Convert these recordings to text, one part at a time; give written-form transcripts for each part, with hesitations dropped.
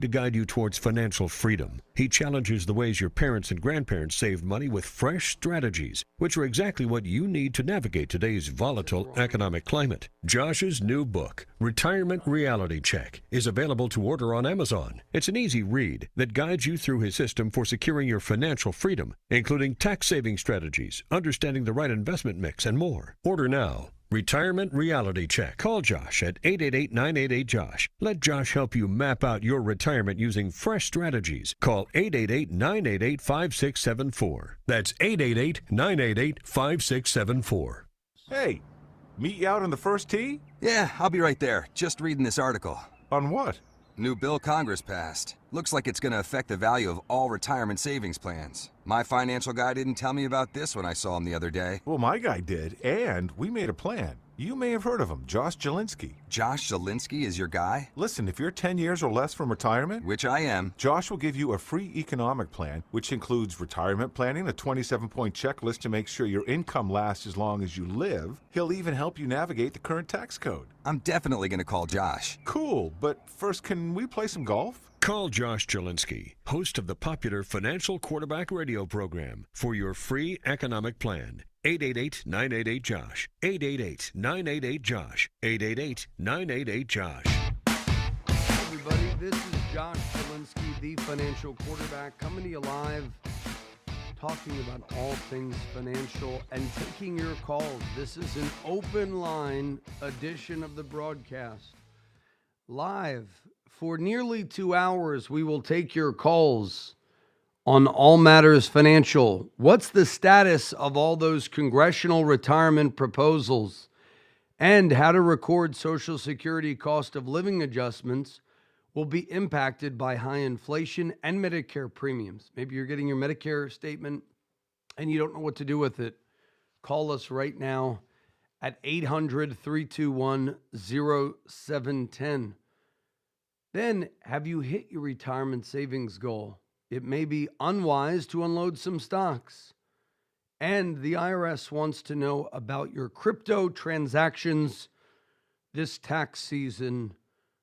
to guide you towards financial freedom. He challenges the ways your parents and grandparents saved money with fresh strategies, which are exactly what you need to navigate today's volatile economic climate. Josh's new book, Retirement Reality Check, is available to order on Amazon. It's an easy read that guides you through his system for securing your financial freedom, including tax-saving strategies, understanding the right investment mix, and more. Order now. Retirement Reality Check. Call Josh at 888-988-JOSH. Let Josh help you map out your retirement using fresh strategies. Call 888-988-5674. That's 888-988-5674. Hey, meet you out on the first tee? Yeah, I'll be right there. Just reading this article. On what? New bill Congress passed. Looks like it's going to affect the value of all retirement savings plans. My financial guy didn't tell me about this when I saw him the other day. Well, my guy did, and we made a plan. You may have heard of him, Josh Jelinski. Josh Jelinski is your guy? Listen, if you're 10 years or less from retirement, Which I am. Josh will give you a free economic plan, which includes retirement planning, a 27-point checklist to make sure your income lasts as long as you live. He'll even help you navigate the current tax code. I'm definitely going to call Josh. Cool, but first, can we play some golf? Call Josh Jelinski, host of the popular Financial Quarterback radio program, for your free economic plan. 888-988-JOSH. 888-988-JOSH. 888-988-JOSH. Hey everybody, this is Josh Jelinski, the Financial Quarterback, coming to you live, talking about all things financial and taking your calls. This is an open line edition of the broadcast. Live for nearly 2 hours, we will take your calls on all matters financial. What's the status of all those congressional retirement proposals, and how to record Social Security cost of living adjustments will be impacted by high inflation and Medicare premiums. Maybe you're getting your Medicare statement and you don't know what to do with it. Call us right now at 800-321-0710. Then, have you hit your retirement savings goal? It may be unwise to unload some stocks. And the IRS wants to know about your crypto transactions this tax season.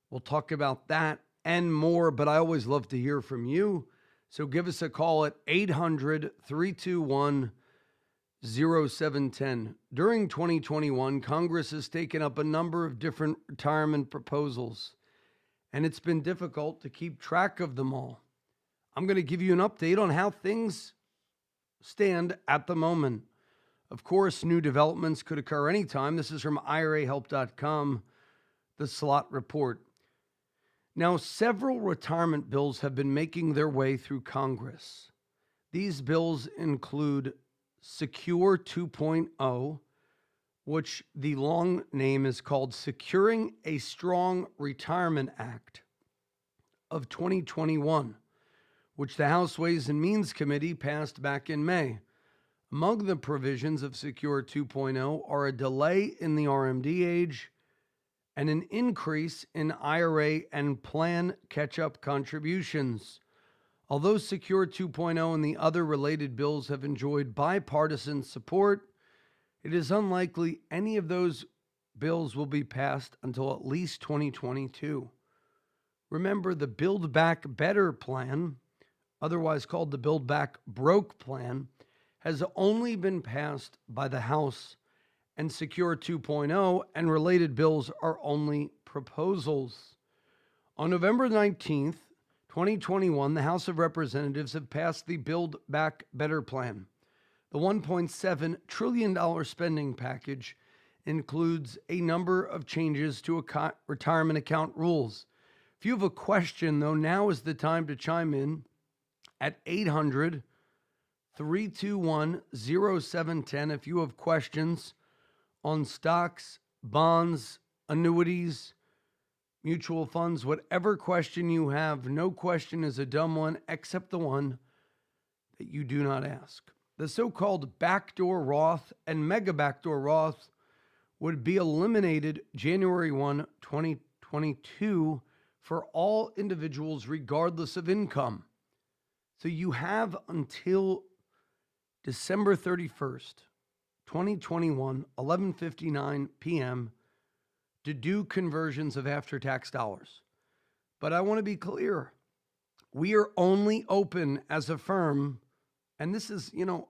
We'll talk about that and more, but I always love to hear from you. So give us a call at 800-321-0710. During 2021, Congress has taken up a number of different retirement proposals, and it's been difficult to keep track of them all. I'm going to give you an update on how things stand at the moment. Of course, new developments could occur anytime. This is from IRAhelp.com, the slot report. Now, several retirement bills have been making their way through Congress. These bills include Secure 2.0, which the long name is called Securing a Strong Retirement Act of 2021, which the House Ways and Means Committee passed back in May. Among the provisions of Secure 2.0 are a delay in the RMD age and an increase in IRA and plan catch-up contributions. Although Secure 2.0 and the other related bills have enjoyed bipartisan support, it is unlikely any of those bills will be passed until at least 2022. Remember, the Build Back Better plan, otherwise called the Build Back Broke plan, has only been passed by the House, and Secure 2.0 and related bills are only proposals. On November 19th, 2021, the House of Representatives have passed the Build Back Better plan. The $1.7 trillion spending package includes a number of changes to retirement account rules. If you have a question, though, now is the time to chime in at 800-321-0710 if you have questions on stocks, bonds, annuities, mutual funds, whatever question you have. No question is a dumb one except the one that you do not ask. The so-called backdoor Roth and mega backdoor Roth would be eliminated January 1, 2022 for all individuals regardless of income. So you have until December 31st, 2021, 11:59 p.m. to do conversions of after-tax dollars. But I want to be clear, We are only open as a firm, and this is, a lot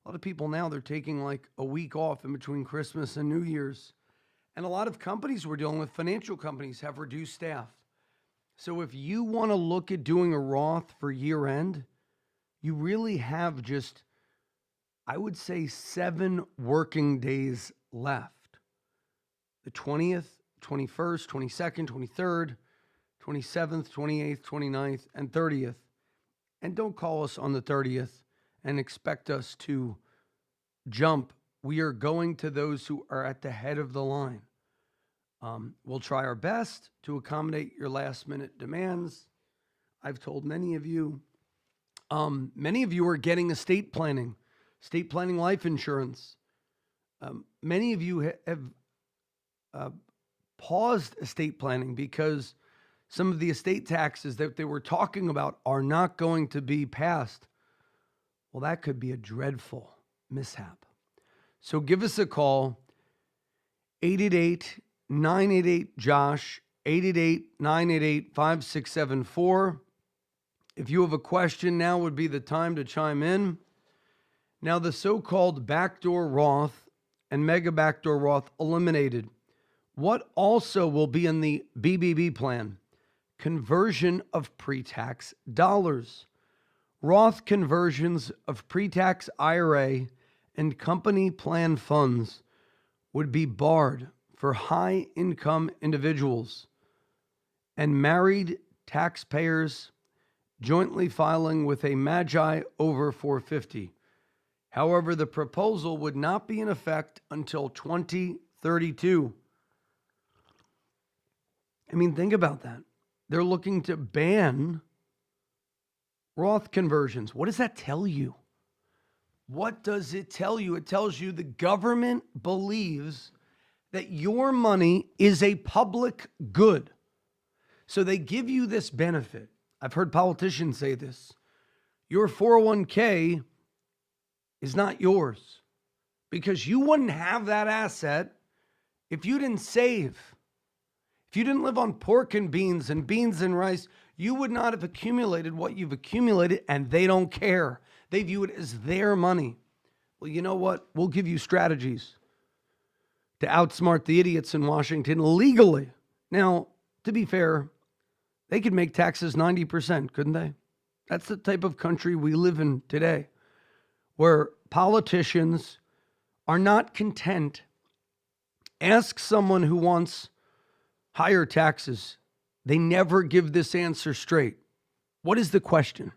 of people now, they're taking like a week off in between Christmas and New Year's. And a lot of companies we're dealing with, financial companies, have reduced staff. So if you want to look at doing a Roth for year end, you really have just, I would say, 7 working days left. The 20th, 21st, 22nd, 23rd, 27th, 28th, 29th, and 30th. And don't call us on the 30th and expect us to jump. We are going to those who are at the head of the line. We'll try our best to accommodate your last minute demands. I've told many of you are getting estate planning life insurance. Many of you have paused estate planning because some of the estate taxes that they were talking about are not going to be passed. Well, that could be a dreadful mishap. So give us a call, 888-988-JOSH, 888-988-5674. If you have a question, now would be the time to chime in. Now, the so-called backdoor Roth and mega backdoor Roth eliminated. What also will be in the BBB plan? Conversion of pre-tax dollars. Roth conversions of pre-tax IRA and company plan funds would be barred for high-income individuals and married taxpayers jointly filing with a Magi over 450. However, the proposal would not be in effect until 2032. I mean, think about that. They're looking to ban Roth conversions. What does that tell you? What does it tell you? It tells you the government believes that your money is a public good. So they give you this benefit. I've heard politicians say this. Your 401k is not yours because you wouldn't have that asset if you didn't save. If you didn't live on pork and beans and rice, you would not have accumulated what you've accumulated, and they don't care. They view it as their money. Well, you know what? We'll give you strategies to outsmart the idiots in Washington legally. Now, to be fair, they could make taxes 90%, couldn't they? That's the type of country we live in today, where politicians are not content. Ask someone who wants higher taxes. They never give this answer straight. What is the question?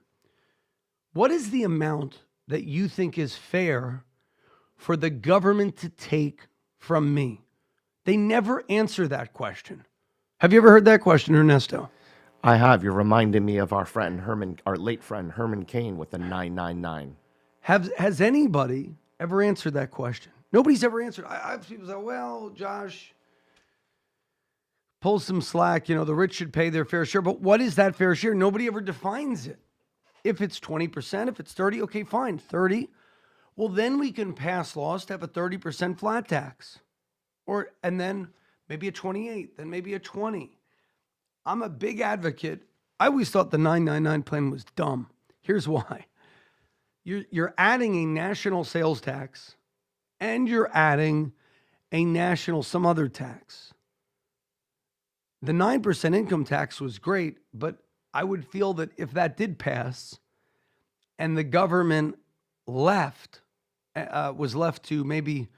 What is the amount that you think is fair for the government to take from me? They never answer that question. Have you ever heard that question, Ernesto? I have. You're reminding me of our late friend Herman Cain with the 999. Has anybody ever answered that question? Nobody's ever answered. I've people say, well, Josh, pull some slack. The rich should pay their fair share. But what is that fair share? Nobody ever defines it. If it's 20%, if it's 30, okay, fine, 30. Well, then we can pass laws to have a 30% flat tax. And then maybe a 28, then maybe a 20. I'm a big advocate. I always thought the 999 plan was dumb. Here's why. You're adding a national sales tax and you're adding a national some other tax. The 9% income tax was great, but I would feel that if that did pass and the government was left to maybe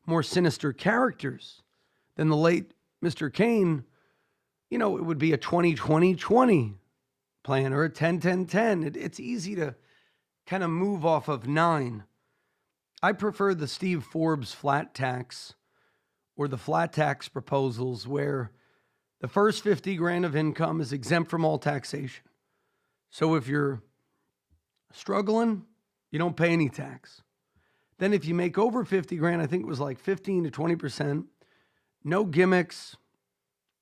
more sinister characters than the late Mr. Cain, it would be a 20-20-20 plan or a 10-10-10. It's easy to kind of move off of 9. I prefer the Steve Forbes flat tax or the flat tax proposals where the first 50 grand of income is exempt from all taxation. So if you're struggling, you don't pay any tax. Then if you make over 50 grand, I think it was like 15 to 20%, no gimmicks,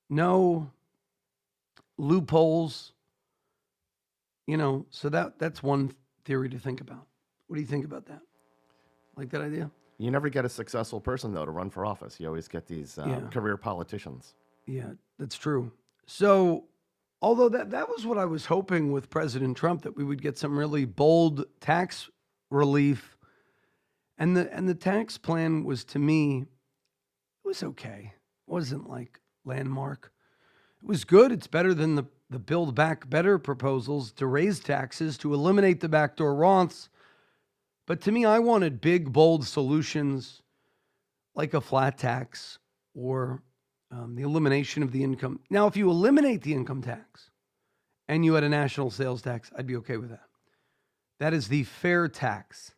no loopholes, so that's one theory to think about. What do you think about that? Like that idea? You never get a successful person, though, to run for office. You always get these career politicians. Yeah, that's true. So Although that was what I was hoping with President Trump, that we would get some really bold tax relief. And the tax plan was, to me, it was okay. It wasn't like landmark. It was good. It's better than the Build Back Better proposals to raise taxes, to eliminate the backdoor Roths. But to me, I wanted big, bold solutions like a flat tax or the elimination of the income. Now, if you eliminate the income tax and you had a national sales tax, I'd be okay with that. That is the fair tax.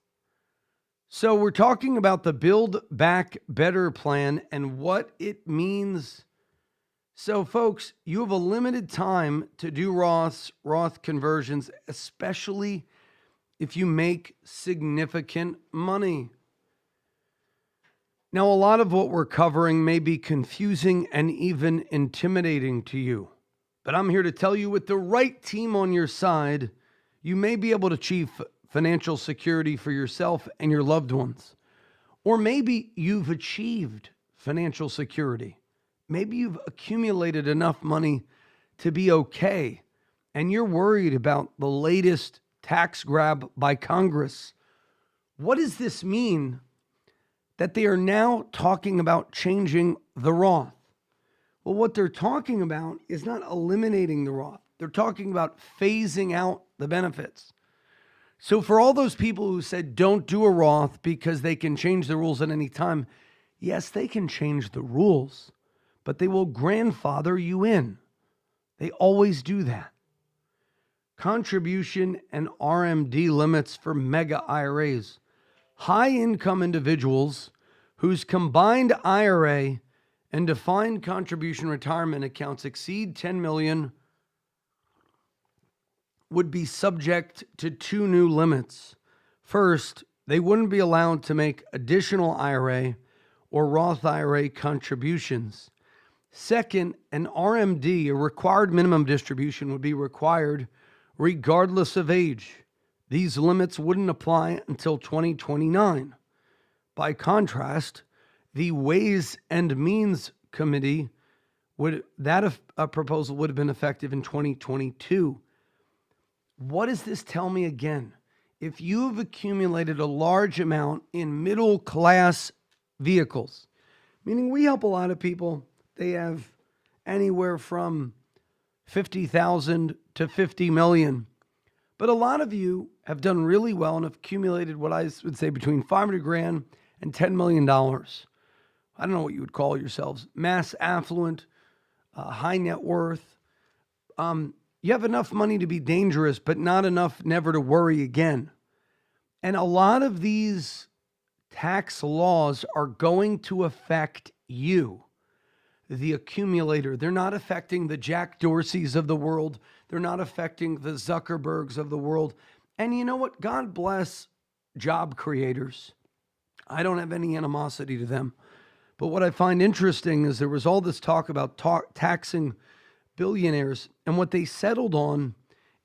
So we're talking about the Build Back Better plan and what it means. So, folks, you have a limited time to do Roth conversions, especially if you make significant money. Now, a lot of what we're covering may be confusing and even intimidating to you, but I'm here to tell you, with the right team on your side, you may be able to achieve financial security for yourself and your loved ones. Or maybe you've achieved financial security. Maybe you've accumulated enough money to be okay, and you're worried about the latest tax grab by Congress. What does this mean that they are now talking about changing the Roth? Well, what they're talking about is not eliminating the Roth. They're talking about phasing out the benefits. So for all those people who said don't do a Roth because they can change the rules at any time, yes, they can change the rules, but they will grandfather you in. They always do that. Contribution and RMD limits for mega IRAs. High-income individuals whose combined IRA and defined contribution retirement accounts exceed $10 million would be subject to two new limits. First, they wouldn't be allowed to make additional IRA or Roth IRA contributions. Second, an RMD, a required minimum distribution, would be required regardless of age. These limits wouldn't apply until 2029. By contrast, the Ways and Means Committee proposal would have been effective in 2022. What does this tell me again? If you have accumulated a large amount in middle class vehicles, meaning we help a lot of people, they have anywhere from 50,000 to 50 million. But a lot of you have done really well and have accumulated what I would say between 500 grand and $10 million. I don't know what you would call yourselves. Mass affluent, high net worth. You have enough money to be dangerous, but not enough never to worry again. And a lot of these tax laws are going to affect you, the accumulator. They're not affecting the Jack Dorseys of the world. They're not affecting the Zuckerbergs of the world. And you know what? God bless job creators. I don't have any animosity to them. But what I find interesting is there was all this talk about taxing billionaires, and what they settled on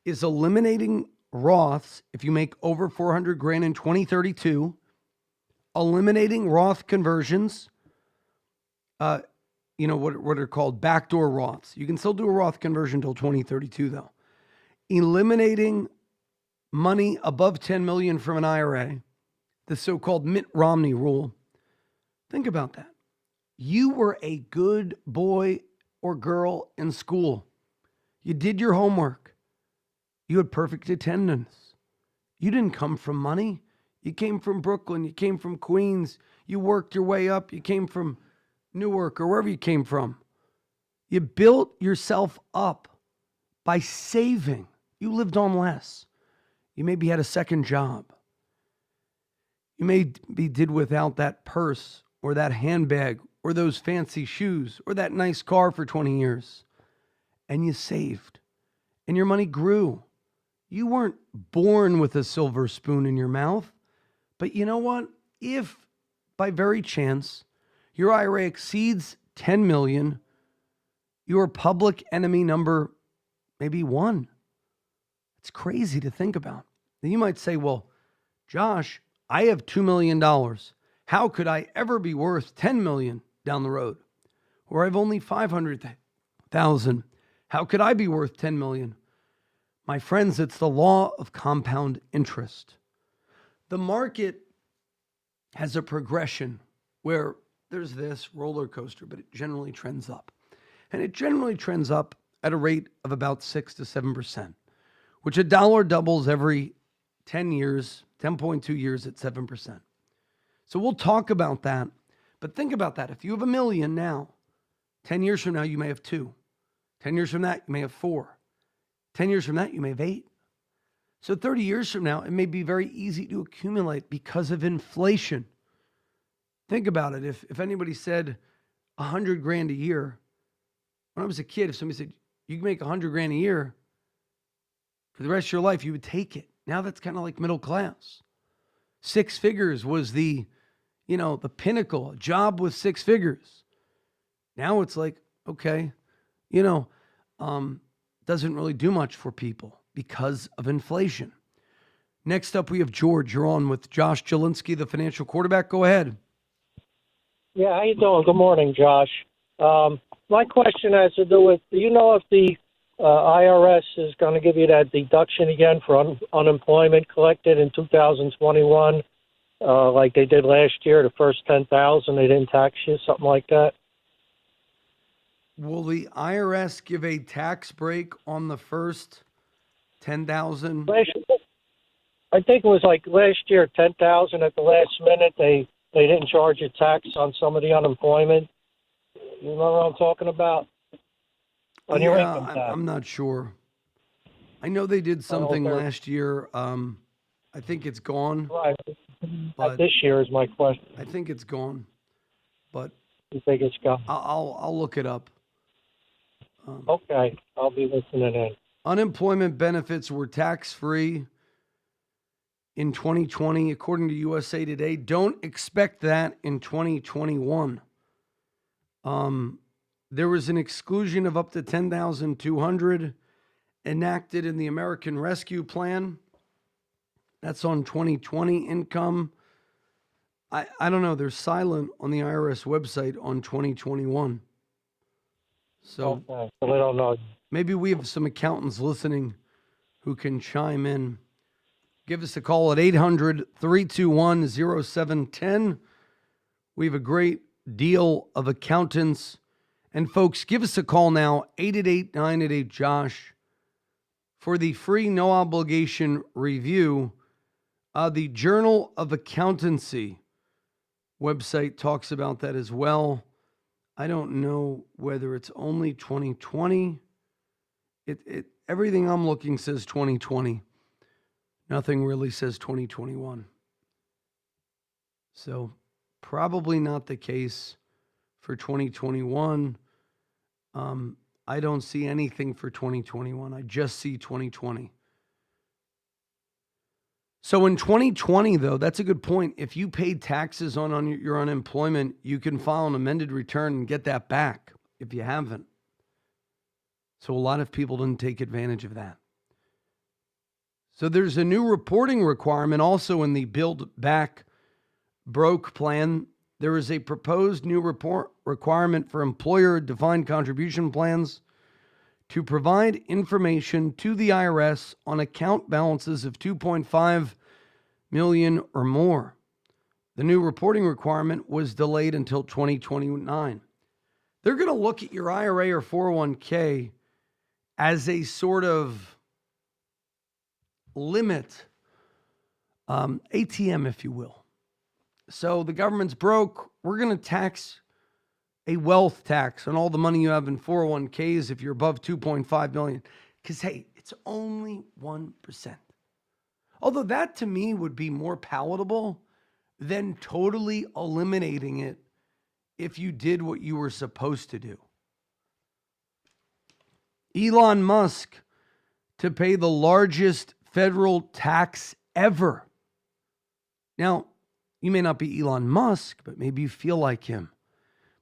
is eliminating Roths if you make over 400 grand in 2032, eliminating Roth conversions, what are called backdoor Roths. You can still do a Roth conversion until 2032, though. Eliminating money above 10 million from an IRA, the so-called Mitt Romney rule. Think about that. You were a good boy or girl in school. You did your homework. You had perfect attendance. You didn't come from money. You came from Brooklyn. You came from Queens. You worked your way up. You came from Newark or wherever you came from. You built yourself up by saving. You lived on less. You maybe had a second job. You maybe did without that purse or that handbag or those fancy shoes or that nice car for 20 years. And you saved. And your money grew. You weren't born with a silver spoon in your mouth. But you know what? If by very chance your IRA exceeds 10 million, you are public enemy number maybe 1. It's crazy to think about. Then you might say, well, Josh, I have $2 million. How could I ever be worth 10 million down the road? Or I've only 500,000. How could I be worth 10 million? My friends, it's the law of compound interest. The market has a progression where there's this roller coaster, but it generally trends up. And it generally trends up at a rate of about 6 to 7%, which a dollar doubles every 10 years, 10.2 years at 7%. So we'll talk about that. But think about that. If you have $1 million now, 10 years from now, you may have 2. 10 years from that, you may have 4. 10 years from that, you may have 8. So 30 years from now, it may be very easy to accumulate because of inflation. Think about it. If anybody said $100,000 a year, when I was a kid, if somebody said you can make $100,000 a year for the rest of your life, you would take it. Now that's kind of like middle class. 6 figures was the pinnacle, a job with 6 figures. Now it's like, okay, doesn't really do much for people because of inflation. Next up, we have George. You're on with Josh Jelinski, the financial quarterback. Go ahead. Yeah, how you doing? Good morning, Josh. My question has to do with, do you know if the IRS is going to give you that deduction again for unemployment collected in 2021, like they did last year, the first 10,000, they didn't tax you, something like that? Will the IRS give a tax break on the first 10,000? I think it was like last year, 10,000 at the last minute. They didn't charge a tax on some of the unemployment. You know what I'm talking about? On your income tax. I'm not sure. I know they did something last year. I think it's gone. Right. But this year is my question. I think it's gone. But you think it's gone? I'll look it up. Okay, I'll be listening in. Unemployment benefits were tax-free in 2020, according to USA Today. Don't expect that in 2021. There was an exclusion of up to $10,200 enacted in the American Rescue Plan. That's on 2020 income. I don't know. They're silent on the IRS website on 2021. So, okay. So I don't know. Maybe we have some accountants listening who can chime in. Give us a call at 800-321-0710. We have a great deal of accountants. And folks, give us a call now, 888-988-JOSH, for the free no obligation review. The Journal of Accountancy website talks about that as well. I don't know whether it's only 2020. Everything I'm looking says 2020. Nothing really says 2021. So probably not the case for 2021. I don't see anything for 2021. I just see 2020. So in 2020, though, that's a good point. If you paid taxes on your unemployment, you can file an amended return and get that back if you haven't. So a lot of people didn't take advantage of that. So there's a new reporting requirement also in the Build Back Broke plan. There is a proposed new report requirement for employer-defined contribution plans to provide information to the IRS on account balances of $2.5 million or more. The new reporting requirement was delayed until 2029. They're going to look at your IRA or 401k as a sort of limit, ATM, if you will. So the government's broke. We're going to tax a wealth tax on all the money you have in 401ks if you're above 2.5 million. Because, hey, it's only 1%. Although that to me would be more palatable than totally eliminating it if you did what you were supposed to do. Elon Musk to pay the largest federal tax ever. Now, you may not be Elon Musk, but maybe you feel like him.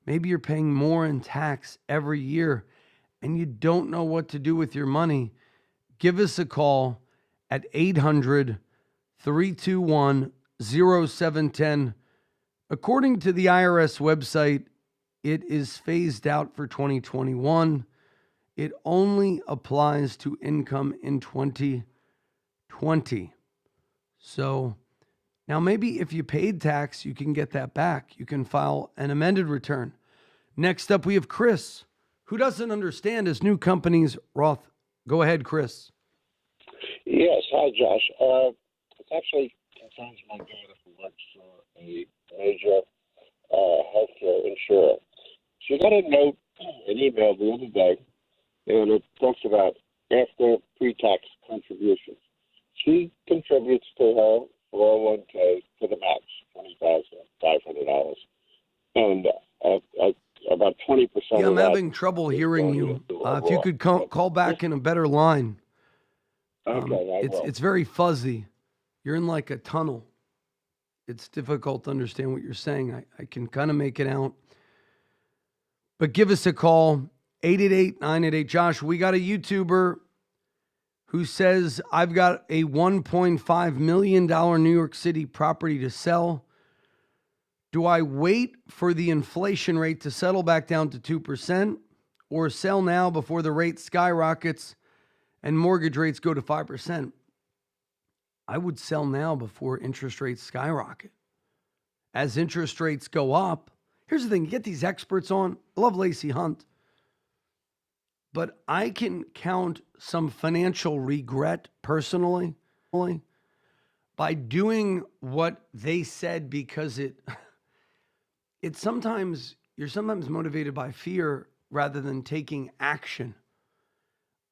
Maybe you're paying more in tax every year and you don't know what to do with your money. Give us a call at 800-321-0710. According to the IRS website, it is phased out for 2021. It only applies to income in 2020. So now maybe if you paid tax, you can get that back. You can file an amended return. Next up, we have Chris, who doesn't understand his new company's Roth. Go ahead, Chris. Yes, hi, Josh. It actually concerns my daughter who works for a major healthcare insurer. She got a note, an email the other day, and it talks about after pre-tax contributions. She contributes to her 401k to the max, $20,500, and about 20%. Yeah, of I'm that having trouble hearing you. If you could call back in a better line. Okay, It's very fuzzy. You're in like a tunnel. It's difficult to understand what you're saying. I can kind of make it out. But give us a call, 888-988. Josh, we got a YouTuber who says, I've got a $1.5 million New York City property to sell. Do I wait for the inflation rate to settle back down to 2% or sell now before the rate skyrockets and mortgage rates go to 5%? I would sell now before interest rates skyrocket. As interest rates go up, here's the thing, you get these experts on. I love Lacey Hunt. But I can count some financial regret personally by doing what they said, because it's sometimes you're sometimes motivated by fear rather than taking action.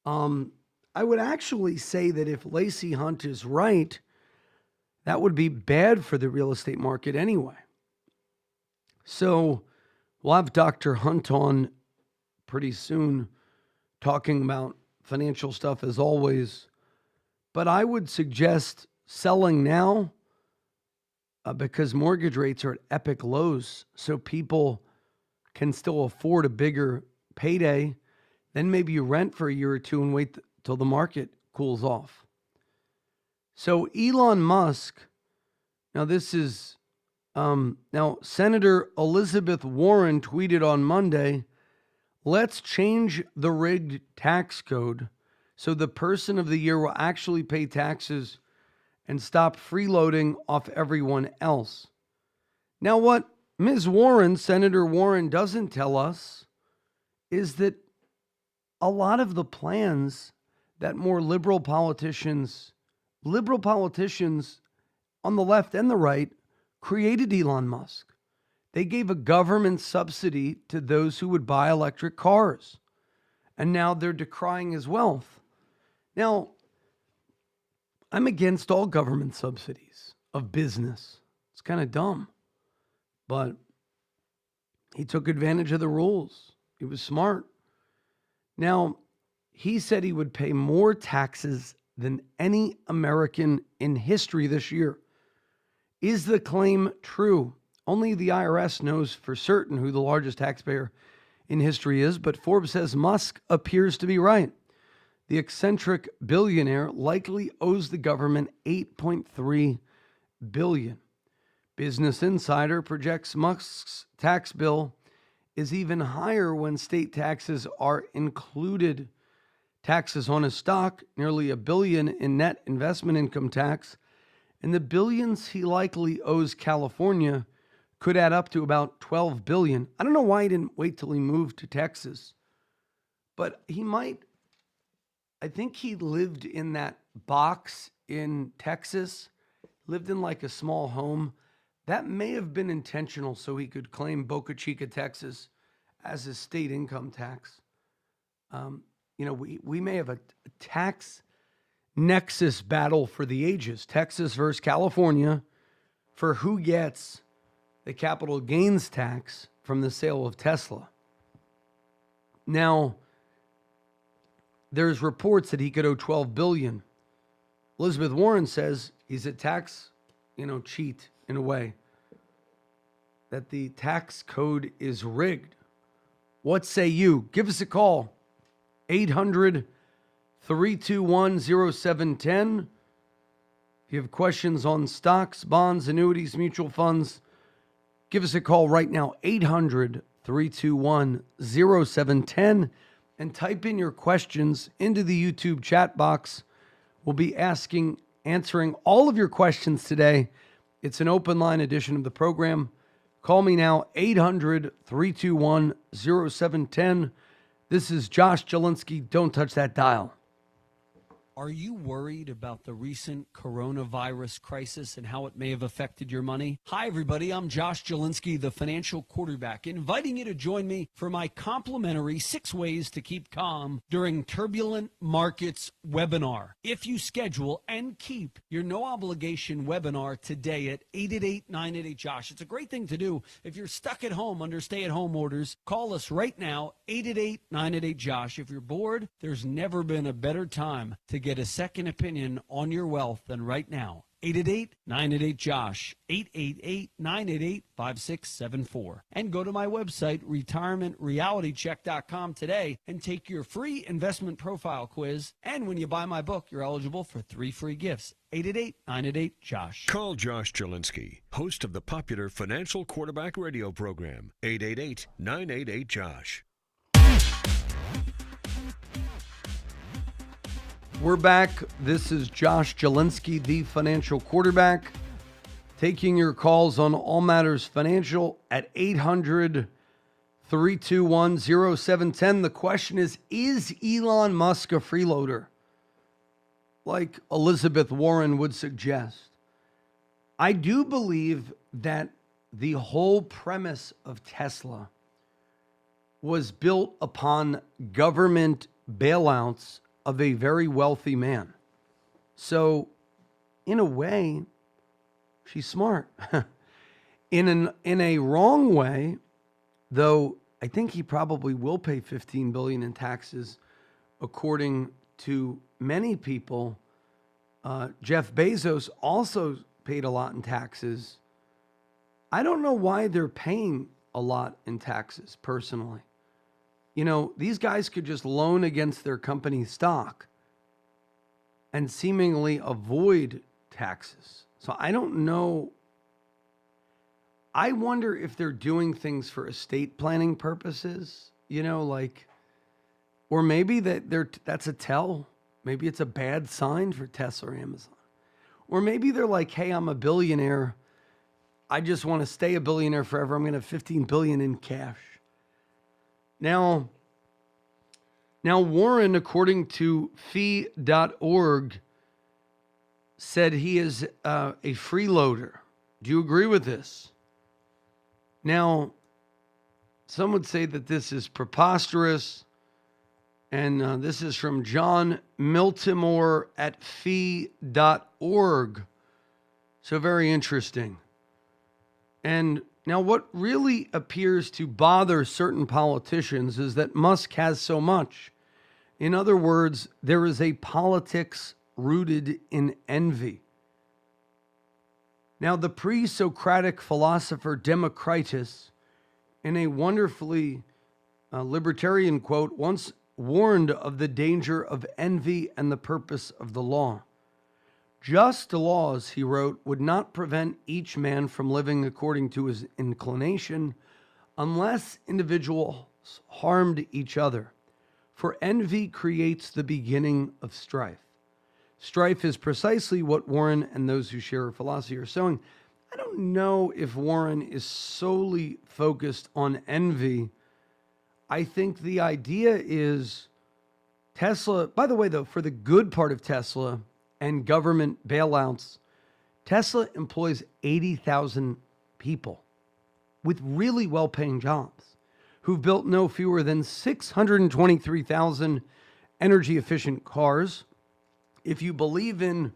I would actually say that if Lacey Hunt is right, that would be bad for the real estate market anyway. So we'll have Dr. Hunt on pretty soon talking about financial stuff as always. But I would suggest selling now because mortgage rates are at epic lows. So people can still afford a bigger payday. Then maybe you rent for a year or two and wait till the market cools off. So Elon Musk, now this is, now Senator Elizabeth Warren tweeted on Monday, let's change the rigged tax code so the person of the year will actually pay taxes and stop freeloading off everyone else. Now what Ms. Warren, Senator Warren, doesn't tell us is that a lot of the plans that more liberal politicians on the left and the right created Elon Musk. They gave a government subsidy to those who would buy electric cars. And now they're decrying his wealth. Now, I'm against all government subsidies of business. It's kind of dumb. But he took advantage of the rules. He was smart. Now, he said he would pay more taxes than any American in history this year. Is the claim true? Only the IRS knows for certain who the largest taxpayer in history is, but Forbes says Musk appears to be right. The eccentric billionaire likely owes the government $8.3 billion. Business Insider projects Musk's tax bill is even higher when state taxes are included. Taxes on his stock, nearly $1 billion in net investment income tax, and the billions he likely owes California could add up to about $12 billion. I don't know why he didn't wait till he moved to Texas, but he might. I think he lived in that box in Texas, lived in like a small home. That may have been intentional so he could claim Boca Chica, Texas as his state income tax. We may have a tax nexus battle for the ages, Texas versus California, for who gets the capital gains tax from the sale of Tesla. Now, there's reports that he could owe $12 billion. Elizabeth Warren says he's a tax, cheat in a way, that the tax code is rigged. What say you? Give us a call. 800-321-0710. If you have questions on stocks, bonds, annuities, mutual funds, give us a call right now. 800-321-0710. and type in your questions into the YouTube chat box. We'll be answering all of your questions today. It's an open line edition of the program. Call me now, 800-321-0710. This is Josh Jelinski. Don't touch that dial. Are you worried about the recent coronavirus crisis and how it may have affected your money? Hi, everybody. I'm Josh Jelinski, the financial quarterback, inviting you to join me for my complimentary 6 Ways to Keep Calm During Turbulent Markets webinar. If you schedule and keep your no-obligation webinar today at 888-988-JOSH, it's a great thing to do. If you're stuck at home under stay-at-home orders, call us right now, 888-988-JOSH. If you're bored, there's never been a better time to get a second opinion on your wealth than right now. 888-988-JOSH, 888-988-5674. And go to my website, retirementrealitycheck.com today and take your free investment profile quiz. And when you buy my book, you're eligible for 3 free gifts. 888-988-JOSH. Call Josh Jelinski, host of the popular Financial Quarterback radio program, 888-988-JOSH. We're back. This is Josh Jelinski, the financial quarterback, taking your calls on all matters financial at 800-321-0710. The question is Elon Musk a freeloader? Like Elizabeth Warren would suggest. I do believe that the whole premise of Tesla was built upon government bailouts of a very wealthy man. So, in a way, she's smart. In a wrong way, though, I think he probably will pay $15 billion in taxes, according to many people. Jeff Bezos also paid a lot in taxes. I don't know why they're paying a lot in taxes, personally. You know, these guys could just loan against their company stock and seemingly avoid taxes. So I don't know. I wonder if they're doing things for estate planning purposes, you know, like, or maybe that's a tell. Maybe it's a bad sign for Tesla or Amazon. Or maybe they're like, hey, I'm a billionaire. I just want to stay a billionaire forever. I'm going to have $15 billion in cash. Now, Warren, according to fee.org, said he is a freeloader. Do you agree with this? Now, some would say that this is preposterous, and this is from John Miltimore at fee.org. So very interesting. And now, what really appears to bother certain politicians is that Musk has so much. In other words, there is a politics rooted in envy. Now, the pre-Socratic philosopher Democritus, in a wonderfully libertarian quote, once warned of the danger of envy and the purpose of the law. Just laws, he wrote, would not prevent each man from living according to his inclination unless individuals harmed each other. For envy creates the beginning of strife. Strife is precisely what Warren and those who share her philosophy are sowing. I don't know if Warren is solely focused on envy. I think the idea is Tesla, by the way, though, for the good part of Tesla and government bailouts, Tesla employs 80,000 people with really well-paying jobs who've built no fewer than 623,000 energy-efficient cars. If you believe in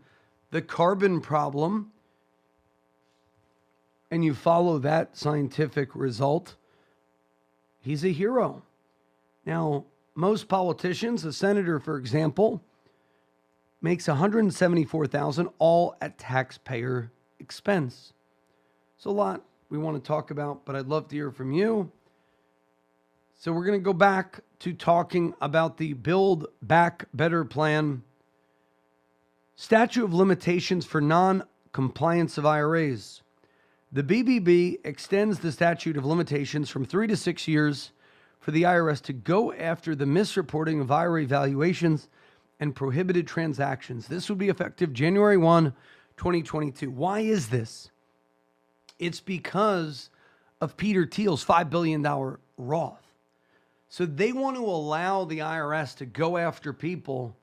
the carbon problem and you follow that scientific result, he's a hero. Now, most politicians, a senator, for example, makes $174,000 all at taxpayer expense. It's a lot we want to talk about, but I'd love to hear from you. So we're going to go back to talking about the Build Back Better plan. Statute of limitations for non-compliance of IRAs. The BBB extends the statute of limitations from 3 to 6 years for the IRS to go after the misreporting of IRA valuations and prohibited transactions. This would be effective January 1, 2022. Why is this? It's because of Peter Thiel's $5 billion Roth. So they want to allow the IRS to go after people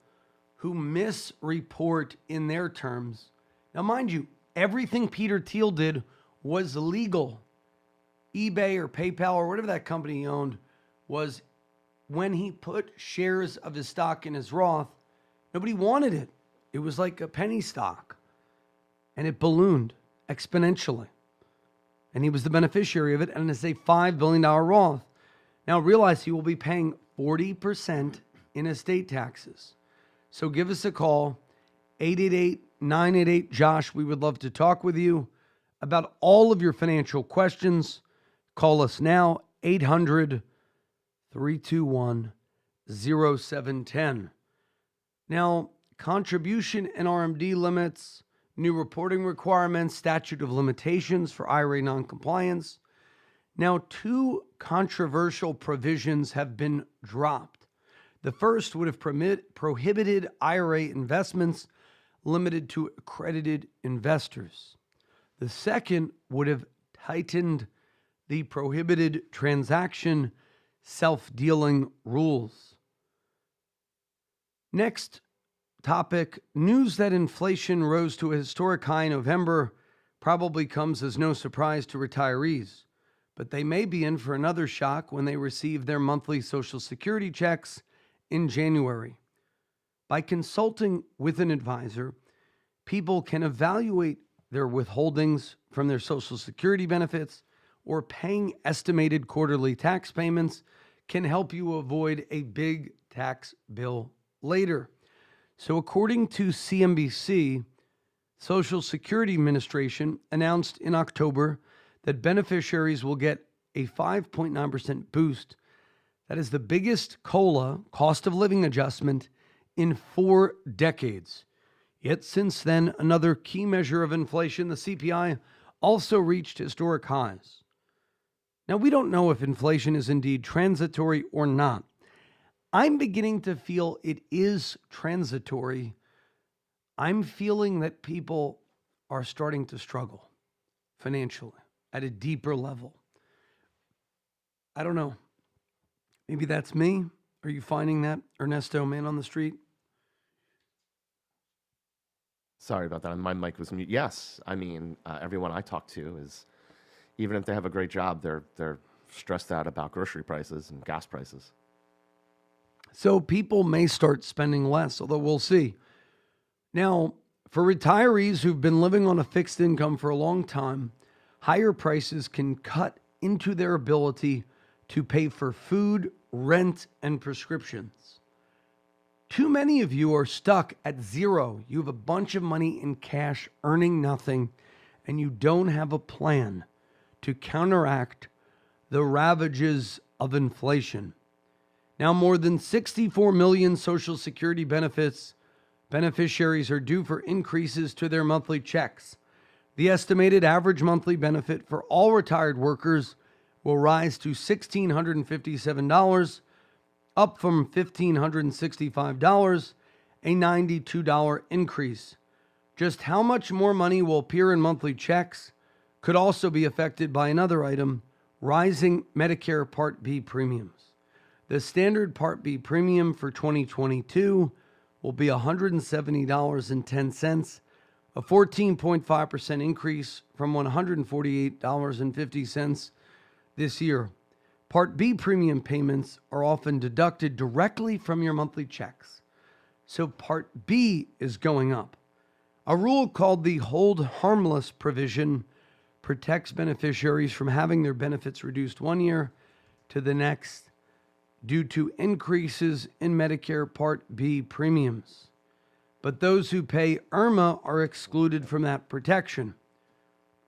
who misreport in their terms. Now, mind you, everything Peter Thiel did was legal. eBay or PayPal or whatever that company he owned was when he put shares of his stock in his Roth, nobody wanted it. It was like a penny stock and it ballooned exponentially. And he was the beneficiary of it, and it's a $5 billion Roth. Now realize he will be paying 40% in estate taxes. So give us a call, 888-988-JOSH. We would love to talk with you about all of your financial questions. Call us now, 800-321-0710. Now, contribution and RMD limits, new reporting requirements, statute of limitations for IRA noncompliance. Now, two controversial provisions have been dropped. The first would have prohibited IRA investments limited to accredited investors. The second would have tightened the prohibited transaction self-dealing rules. Next topic, news that inflation rose to a historic high in November probably comes as no surprise to retirees, but they may be in for another shock when they receive their monthly Social Security checks in January. By consulting with an advisor, people can evaluate their withholdings from their Social Security benefits, or paying estimated quarterly tax payments can help you avoid a big tax bill later. So according to CNBC, Social Security Administration announced in October that beneficiaries will get a 5.9% boost. That is the biggest COLA, cost of living adjustment, in 4 decades. Yet since then, another key measure of inflation, the CPI, also reached historic highs. Now, we don't know if inflation is indeed transitory or not. I'm beginning to feel it is transitory. I'm feeling that people are starting to struggle financially at a deeper level. I don't know. Maybe that's me. Are you finding that, Ernesto, man on the street? Sorry about that. My mic was mute. Yes, I mean, everyone I talk to is, even if they have a great job, they're stressed out about grocery prices and gas prices. So people may start spending less, although we'll see. Now, for retirees who've been living on a fixed income for a long time, higher prices can cut into their ability to pay for food, rent, and prescriptions. Too many of you are stuck at zero. You have a bunch of money in cash, earning nothing, and you don't have a plan to counteract the ravages of inflation. Now, more than 64 million Social Security beneficiaries are due for increases to their monthly checks. The estimated average monthly benefit for all retired workers will rise to $1,657, up from $1,565, a $92 increase. Just how much more money will appear in monthly checks could also be affected by another item, rising Medicare Part B premiums. The standard Part B premium for 2022 will be $170.10, a 14.5% increase from $148.50 this year. Part B premium payments are often deducted directly from your monthly checks, so Part B is going up. A rule called the Hold Harmless provision protects beneficiaries from having their benefits reduced 1 year to the next due to increases in Medicare Part B premiums. But those who pay IRMA are excluded from that protection.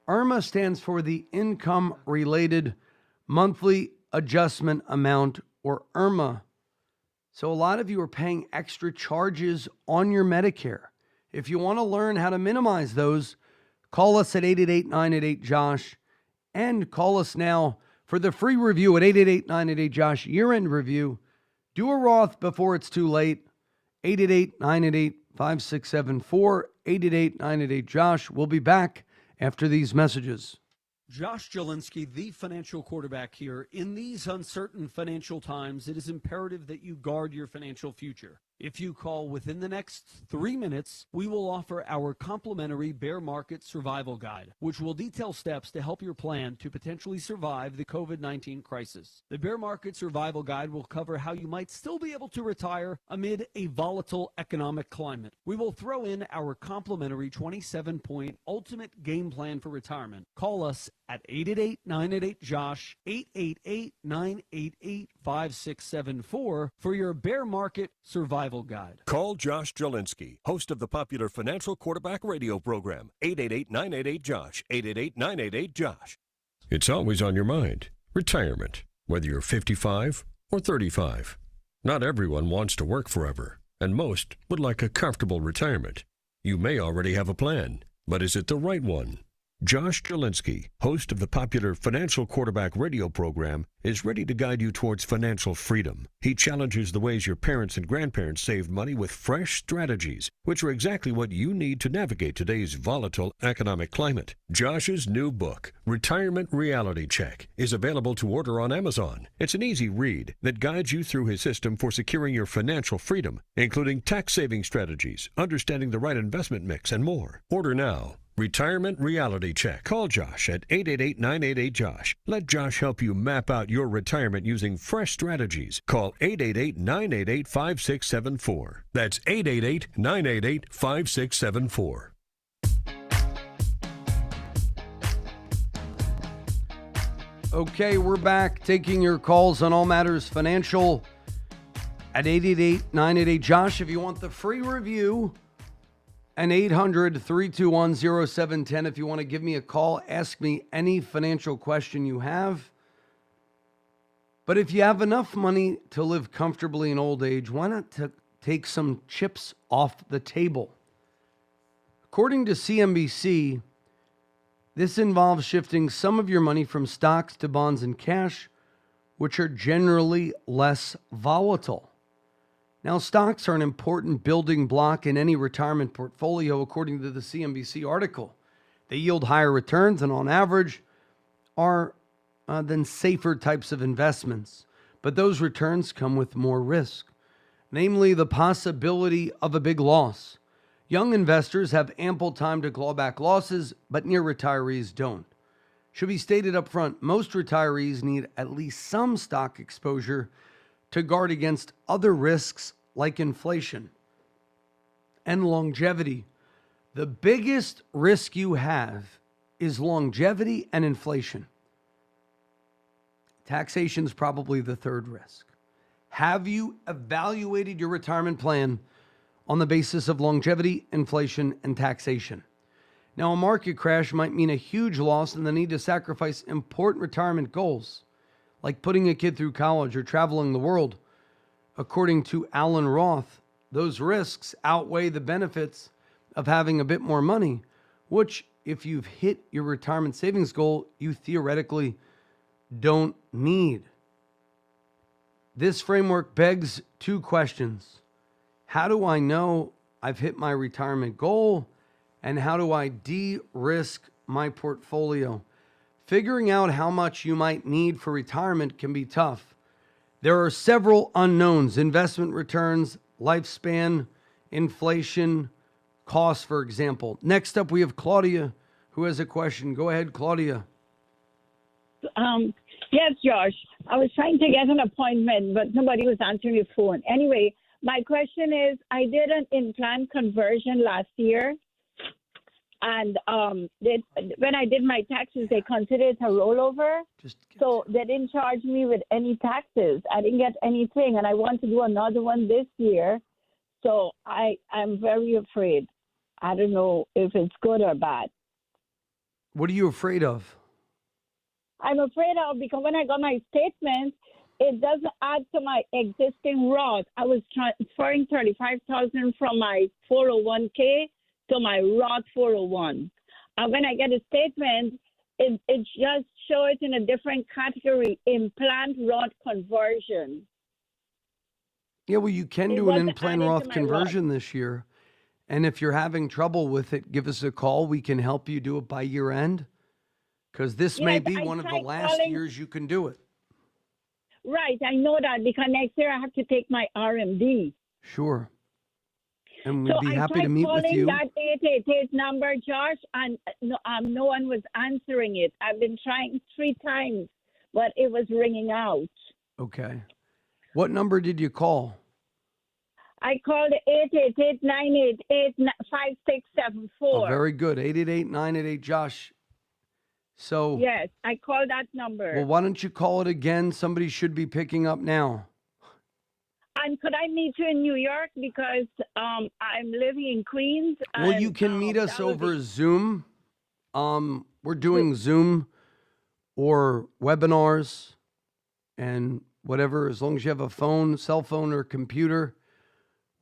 IRMA stands for the Income Related Monthly Adjustment Amount, or IRMA. So a lot of you are paying extra charges on your Medicare. If you want to learn how to minimize those, call us at 888-988-JOSH and call us now For the free review at 888-988-JOSH, year-end review, do a Roth before it's too late. 888-988-5674, 888-988-JOSH. We'll be back after these messages. Josh Jelinski, the financial quarterback here. In these uncertain financial times, it is imperative that you guard your financial future. If you call within the next 3 minutes, we will offer our complimentary bear market survival guide, which will detail steps to help your plan to potentially survive the COVID-19 crisis. The bear market survival guide will cover how you might still be able to retire amid a volatile economic climate. We will throw in our complimentary 27-point ultimate game plan for retirement. Call us at 888-988-JOSH, 888-988-5674 for your bear market survival guide. Call Josh Jelinski, host of the popular financial quarterback radio program, 888-988-JOSH, 888-988-JOSH. It's always on your mind. Retirement, whether you're 55 or 35. Not everyone wants to work forever, and most would like a comfortable retirement. You may already have a plan, but is it the right one? Josh Jelinski, host of the popular financial quarterback radio program, is ready to guide you towards financial freedom. He challenges the ways your parents and grandparents saved money with fresh strategies, which are exactly what you need to navigate today's volatile economic climate. Josh's new book, Retirement Reality Check, is available to order on Amazon. It's an easy read that guides you through his system for securing your financial freedom, including tax-saving strategies, understanding the right investment mix, and more. Order now. Retirement Reality Check. Call Josh at 888-988-JOSH. Let Josh help you map out your retirement using fresh strategies. Call 888-988-5674. That's 888-988-5674. Okay, we're back taking your calls on all matters financial at 888-988-JOSH. If you want the free review, and 800-321-0710 if you want to give me a call, ask me any financial question you have. But if you have enough money to live comfortably in old age, why not take some chips off the table? According to CNBC, this involves shifting some of your money from stocks to bonds and cash, which are generally less volatile. Now, stocks are an important building block in any retirement portfolio, according to the CNBC article. They yield higher returns and, on average, are than safer types of investments. But those returns come with more risk, namely the possibility of a big loss. Young investors have ample time to claw back losses, but near retirees don't. Should be stated up front, most retirees need at least some stock exposure to guard against other risks like inflation and longevity. The biggest risk you have is longevity and inflation. Taxation is probably the third risk. Have you evaluated your retirement plan on the basis of longevity, inflation, and taxation? Now, a market crash might mean a huge loss and the need to sacrifice important retirement goals, like putting a kid through college or traveling the world. According to Alan Roth, those risks outweigh the benefits of having a bit more money, which, if you've hit your retirement savings goal, you theoretically don't need. This framework begs two questions. How do I know I've hit my retirement goal? And how do I de-risk my portfolio? Figuring out how much you might need for retirement can be tough. There are several unknowns: investment returns, lifespan, inflation, costs, for example. Next up, we have Claudia, who has a question. Go ahead, Claudia. Yes, Josh. I was trying to get an appointment, but nobody was answering the phone. Anyway, my question is, I did an in-plan conversion last year. And when I did my taxes, they considered it a rollover. So they didn't charge me with any taxes. I didn't get anything. And I want to do another one this year. So I'm very afraid. I don't know if it's good or bad. What are you afraid of? I'm afraid of because when I got my statement, it doesn't add to my existing Roth. I was transferring $35,000 from my 401k to my Roth 401. When I get a statement, it just show it in a different category, implant rod conversion. Yeah, well, you can It do an wasn't implant added to Roth my conversion this year. And if you're having trouble with it, give us a call. We can help you do it by year end, because this may Yes, be I one of the tried last calling. years you can do it. Right, I know that because next year I have to take my RMD. Sure. And So we'd be I happy tried to meet with calling you. that 888 number, Josh, and no one was answering it. I've been trying 3 times, but it was ringing out. Okay. What number did you call? I called 888-988-5674. Oh, very good. 888-988-JOSH. So, Yes, I called that number. well, why don't you call it again? Somebody should be picking up now. And could I meet you in New York because I'm living in Queens? Well, and, you can meet us that would over be- Zoom. We're doing Zoom or webinars and whatever. As long as you have a phone, cell phone, or computer,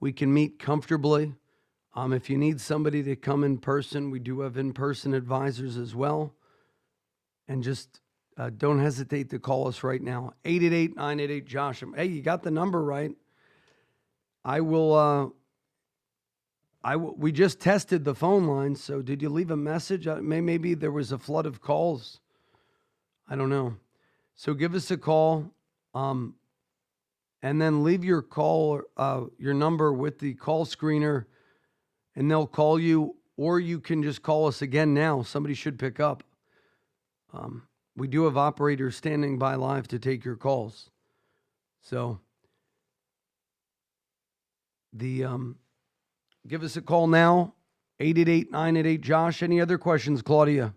we can meet comfortably. If you need somebody to come in person, we do have in-person advisors as well. And just don't hesitate to call us right now. 888-988-JOSH. Hey, you got the number right. We just tested the phone line, so did you leave a message? Maybe there was a flood of calls. I don't know. So give us a call, and then leave your call, your number with the call screener, and they'll call you, or you can just call us again now. Somebody should pick up. We do have operators standing by live to take your calls. So give us a call now, 888-988-JOSH. Any other questions, Claudia?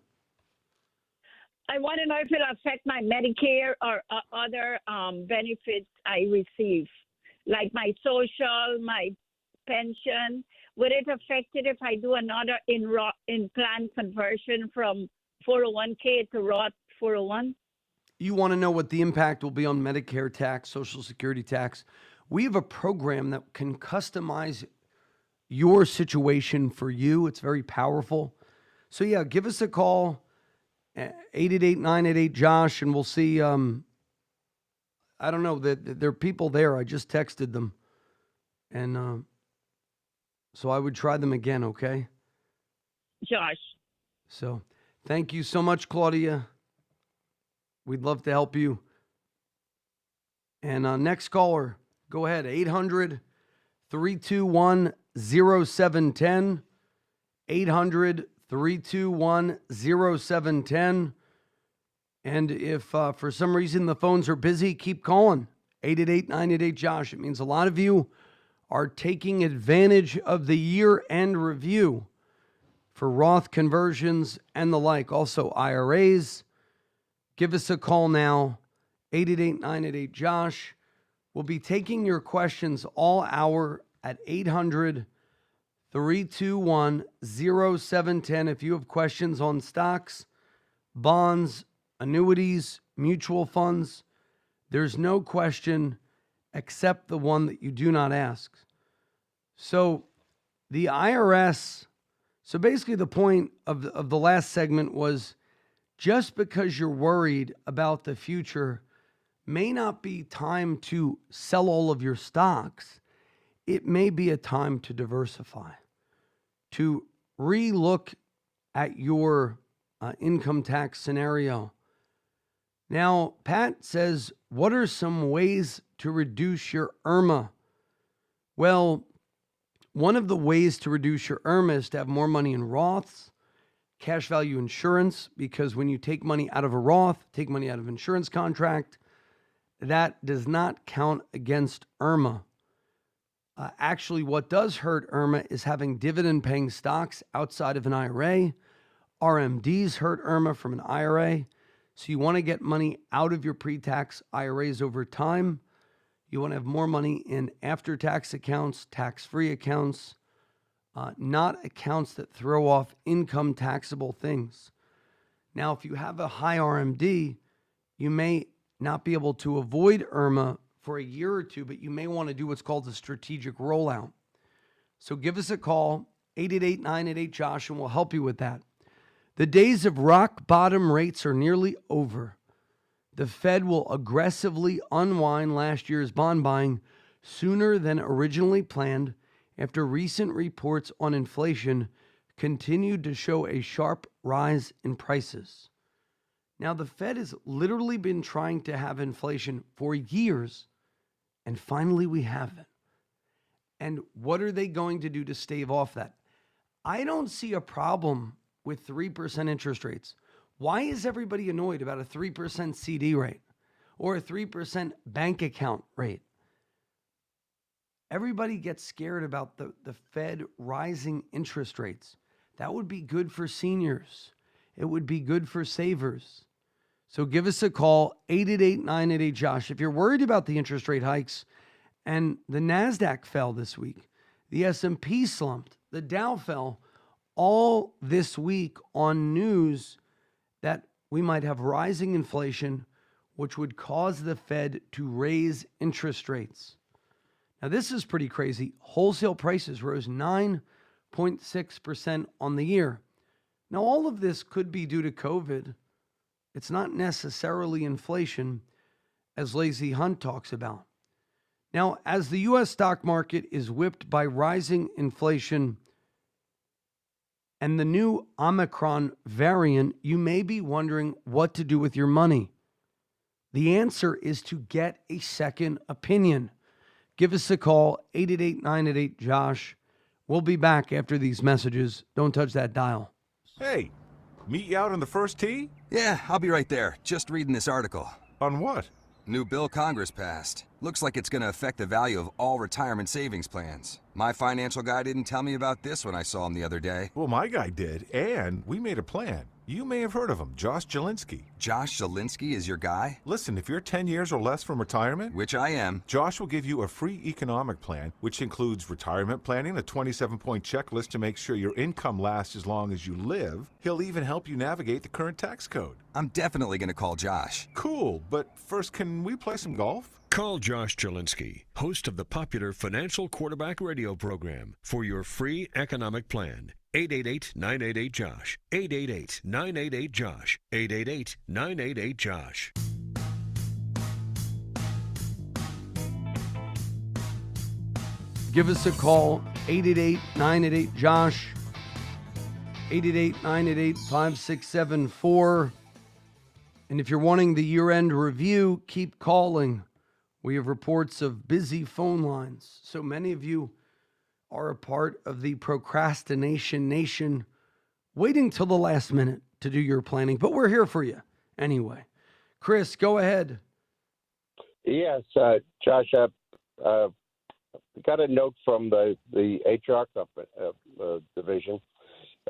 I want to know if it'll affect my Medicare or other benefits I receive, like my social, my pension. Would it affect it if I do another in-plan conversion from 401k to Roth 401? You want to know what the impact will be on Medicare tax, Social Security tax. We have a program that can customize your situation for you. It's very powerful. So yeah, give us a call, 888-988-JOSH, and we'll see. I don't know, there are people there. I just texted them. And so I would try them again, okay? Josh. So thank you so much, Claudia. We'd love to help you. And next caller, go ahead, 800-321-0710, 800-321-0710. And if for some reason the phones are busy, keep calling, 888-988-JOSH. It means a lot of you are taking advantage of the year-end review for Roth conversions and the like, also IRAs. Give us a call now, 888-988-JOSH. We'll be taking your questions all hour at 800-321-0710. If you have questions on stocks, bonds, annuities, mutual funds, there's no question except the one that you do not ask. So the IRS, so basically the point of the last segment was, just because you're worried about the future may not be time to sell all of your stocks. It may be a time to diversify, to re-look at your income tax scenario. Now, Pat says, what are some ways to reduce your IRMA? Well, one of the ways to reduce your IRMA is to have more money in Roths, cash value insurance, because when you take money out of a Roth, take money out of insurance contract, that does not count against IRMA. Actually, what does hurt IRMA is having dividend-paying stocks outside of an IRA. RMDs hurt IRMA from an IRA. So you want to get money out of your pre-tax IRAs over time. You want to have more money in after-tax accounts, tax-free accounts, not accounts that throw off income taxable things. Now, if you have a high RMD, you may not be able to avoid IRMA for a year or two, but you may want to do what's called a strategic rollout. So give us a call, 888-988-JOSH, and we'll help you with that. The days of rock bottom rates are nearly over. The Fed will aggressively unwind last year's bond buying sooner than originally planned after recent reports on inflation continued to show a sharp rise in prices. Now, the Fed has literally been trying to have inflation for years, and finally we have it. And what are they going to do to stave off that? I don't see a problem with 3% interest rates. Why is everybody annoyed about a 3% CD rate or a 3% bank account rate? Everybody gets scared about the Fed rising interest rates. That would be good for seniors. It would be good for savers. So give us a call, 888-988-JOSH. If you're worried about the interest rate hikes, and the NASDAQ fell this week, the S&P slumped, the Dow fell, all this week on news that we might have rising inflation, which would cause the Fed to raise interest rates. Now, this is pretty crazy. Wholesale prices rose 9.6% on the year. Now, all of this could be due to COVID. It's not necessarily inflation, as Lazy Hunt talks about. Now, as the U.S. stock market is whipped by rising inflation and the new Omicron variant, you may be wondering what to do with your money. The answer is to get a second opinion. Give us a call, 888-988-JOSH. We'll be back after these messages. Don't touch that dial. Hey, meet you out on the first tee? Yeah, I'll be right there. Just reading this article. On what? New bill Congress passed. Looks like it's going to affect the value of all retirement savings plans. My financial guy didn't tell me about this when I saw him the other day. Well, my guy did, and we made a plan. You may have heard of him, Josh Jelinski. Josh Zielinski is your guy? Listen, if you're 10 years or less from retirement, Which I am. Josh will give you a free economic plan, which includes retirement planning, a 27-point checklist to make sure your income lasts as long as you live. He'll even help you navigate the current tax code. I'm definitely going to call Josh. Cool, but first, can we play some golf? Call Josh Jelinski, host of the popular Financial Quarterback radio program, for your free economic plan. 888-988-JOSH. 888-988-JOSH. 888-988-JOSH. Give us a call, 888-988-JOSH. 888-988-5674. And if you're wanting the year-end review, keep calling. We have reports of busy phone lines. So many of you are a part of the procrastination nation, waiting till the last minute to do your planning. But we're here for you anyway. Chris, go ahead. Yes, Josh, got a note from the HR company, division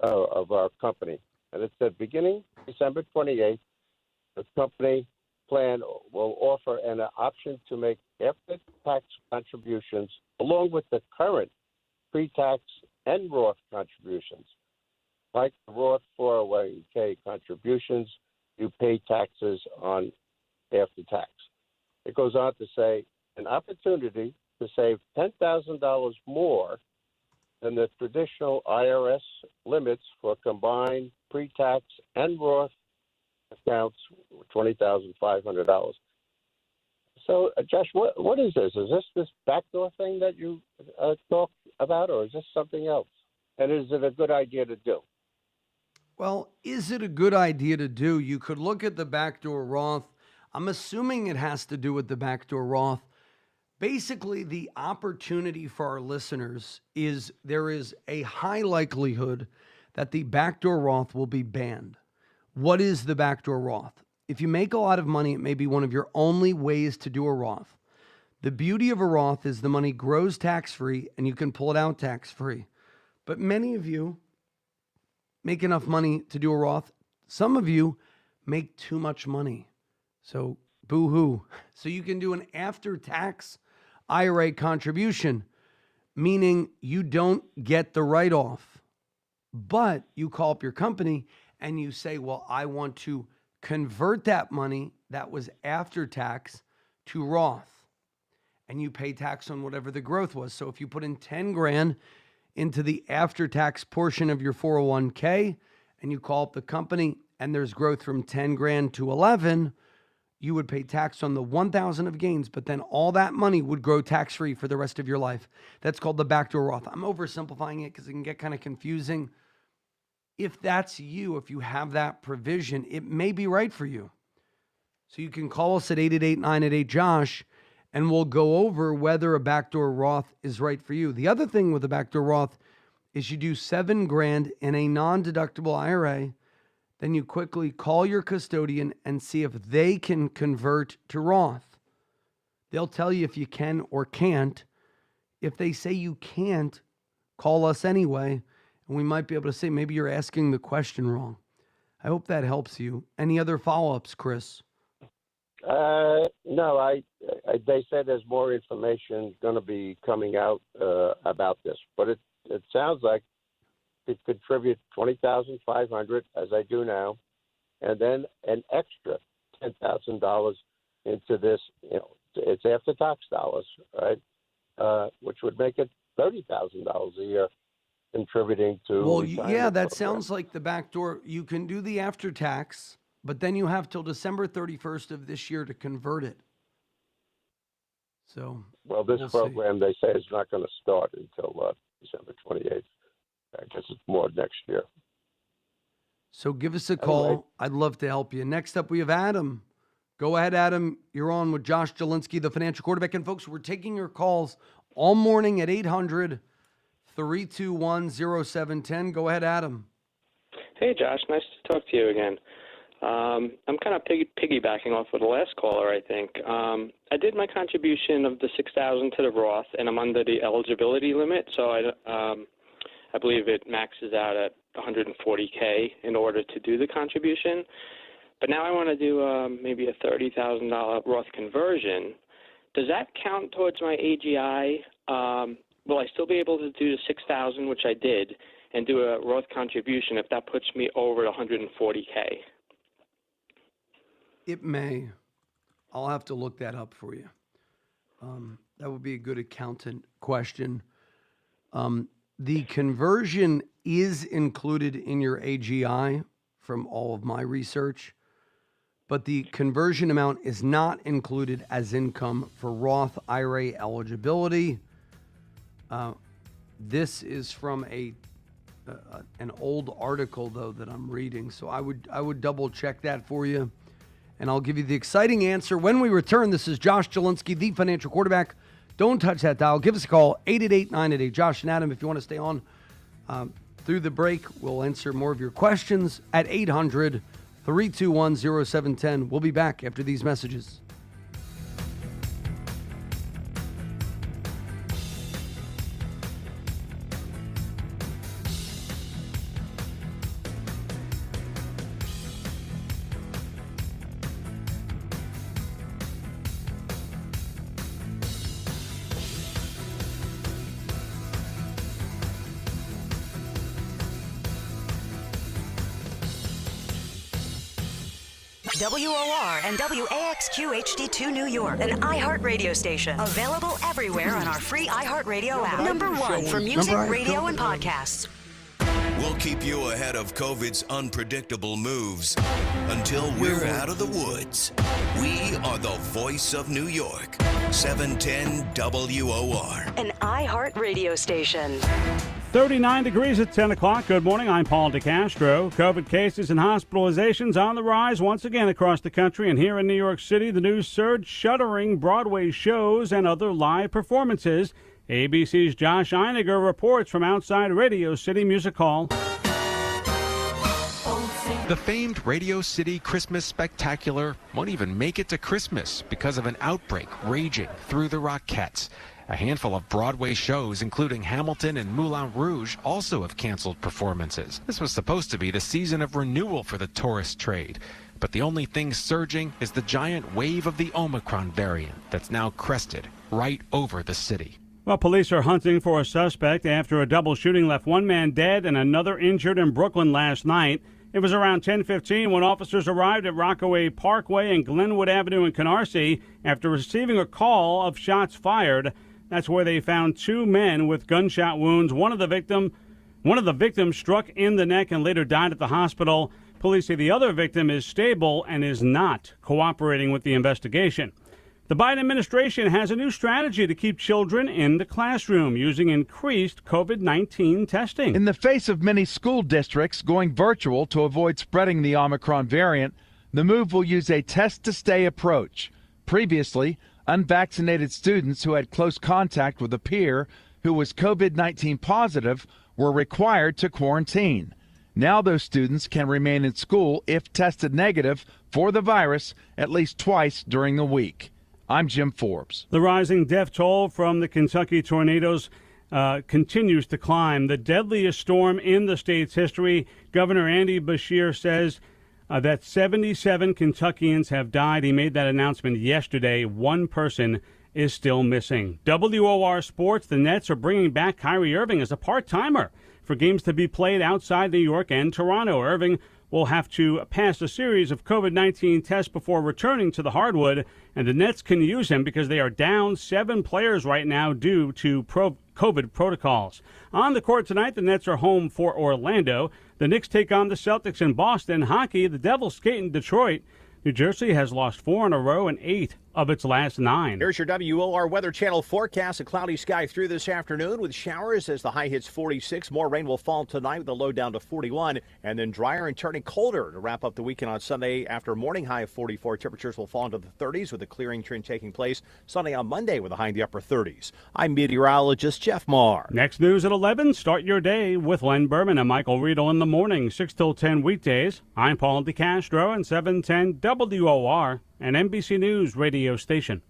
of our company, and it said beginning December 28th, the company plan will offer an option to make after-tax contributions along with the current pre-tax and Roth contributions. Like the Roth 401k contributions, you pay taxes on after tax. It goes on to say an opportunity to save $10,000 more than the traditional IRS limits for combined pre-tax and Roth accounts, $20,500. So, Josh, what is this? Is this backdoor thing that you talk about, or is this something else? And is it a good idea to do? Well, is it a good idea to do? You could look at the backdoor Roth. I'm assuming it has to do with the backdoor Roth. Basically, the opportunity for our listeners is there is a high likelihood that the backdoor Roth will be banned. What is the backdoor Roth? If you make a lot of money, it may be one of your only ways to do a Roth. The beauty of a Roth is the money grows tax-free and you can pull it out tax-free. But many of you make enough money to do a Roth. Some of you make too much money. So boo-hoo. So you can do an after-tax IRA contribution, meaning you don't get the write-off. But you call up your company and you say, well, I want to convert that money that was after tax to Roth. And you pay tax on whatever the growth was. So if you put in 10 grand into the after tax portion of your 401k and you call up the company and there's growth from 10 grand to 11, you would pay tax on the 1,000 of gains, but then all that money would grow tax-free for the rest of your life. That's called the backdoor Roth. I'm oversimplifying it because it can get kind of confusing. If that's you, if you have that provision, it may be right for you. So you can call us at 888-988-JOSH, and we'll go over whether a backdoor Roth is right for you. The other thing with a backdoor Roth is you do 7 grand in a non-deductible IRA, then you quickly call your custodian and see if they can convert to Roth. They'll tell you if you can or can't. If they say you can't, call us anyway, and we might be able to say maybe you're asking the question wrong. I hope that helps you. Any other follow-ups, Chris? No, they said there's more information going to be coming out about this, but it sounds like it contribute $20,500 as I do now, and then an extra $10,000 into this. It's after tax dollars, right? Which would make it $30,000 a year contributing to. Well, yeah, that sounds like the back door. You can do the after tax, but then you have till December 31st of this year to convert it. So, well, this program, they say, is not going to start until December 28th. I guess it's more next year. So give us a call. Anyway. I'd love to help you. Next up, we have Adam. Go ahead, Adam. You're on with Josh Jelinski, the financial quarterback. And folks, we're taking your calls all morning at 800-321-0710. Go ahead, Adam. Hey, Josh. Nice to talk to you again. I'm kind of piggybacking off of the last caller, I think. I did my contribution of the $6,000 to the Roth, and I'm under the eligibility limit, so I believe it maxes out at $140K in order to do the contribution. But now I want to do maybe a $30,000 Roth conversion. Does that count towards my AGI? Will I still be able to do the $6,000, which I did, and do a Roth contribution if that puts me over $140K? It may. I'll have to look that up for you. That would be a good accountant question. The conversion is included in your AGI from all of my research, but the conversion amount is not included as income for Roth IRA eligibility. This is from an old article, though, that I'm reading, so I would double check that for you, and I'll give you the exciting answer when we return. This is Josh Jelinski, the financial quarterback. Don't touch that dial. Give us a call, 888-988. Josh and Adam, if you want to stay on through the break, we'll answer more of your questions at 800-321-0710. We'll be back after these messages. WOR and WAXQ HD2 New York, an iHeart radio station. Available everywhere on our free iHeartRadio app. Number one for music, radio, and podcasts. We'll keep you ahead of COVID's unpredictable moves until we're out of the woods. We are the voice of New York. 710 WOR. An iHeart radio station. 39 degrees at 10 o'clock. Good morning. I'm Paul DeCastro. COVID cases and hospitalizations on the rise once again across the country. And here in New York City, the news surge shuttering Broadway shows and other live performances. ABC's Josh Einiger reports from outside Radio City Music Hall. The famed Radio City Christmas Spectacular won't even make it to Christmas because of an outbreak raging through the Rockettes. A handful of Broadway shows, including Hamilton and Moulin Rouge, also have canceled performances. This was supposed to be the season of renewal for the tourist trade. But the only thing surging is the giant wave of the Omicron variant that's now crested right over the city. Well, police are hunting for a suspect after a double shooting left one man dead and another injured in Brooklyn last night. It was around 10:15 when officers arrived at Rockaway Parkway and Glenwood Avenue in Canarsie after receiving a call of shots fired. That's where they found two men with gunshot wounds. One of the victims One of the victims struck in the neck and later died at the hospital. Police say the other victim is stable and is not cooperating with the investigation. The Biden administration has a new strategy to keep children in the classroom using increased COVID-19 testing. In the face of many school districts going virtual to avoid spreading the Omicron variant, the move will use a test-to-stay approach. Previously, unvaccinated students who had close contact with a peer who was COVID-19 positive were required to quarantine. Now those students can remain in school if tested negative for the virus at least twice during the week. I'm Jim Forbes. The rising death toll from the Kentucky tornadoes continues to climb. The deadliest storm in the state's history. Governor Andy Beshear says that 77 Kentuckians have died. He made that announcement yesterday. One person is still missing. WOR Sports, the Nets are bringing back Kyrie Irving as a part-timer for games to be played outside New York and Toronto. Irving will have to pass a series of COVID-19 tests before returning to the hardwood, and the Nets can use him because they are down 7 players right now due to COVID protocols. On the court tonight, the Nets are home for Orlando. The Knicks take on the Celtics in Boston. Hockey, the Devils skate in Detroit. New Jersey has lost 4 in a row and 8 of its last 9. Here's your WOR Weather Channel forecast. A cloudy sky through this afternoon with showers as the high hits 46. More rain will fall tonight with the low down to 41. And then drier and turning colder to wrap up the weekend on Sunday after a morning high of 44. Temperatures will fall into the 30s with a clearing trend taking place Sunday on Monday with a high in the upper 30s. I'm meteorologist Jeff Marr. Next news at 11. Start your day with Len Berman and Michael Riedel in the morning, 6 till 10 weekdays. I'm Paul DeCastro and 710 WOR, an NBC News radio station.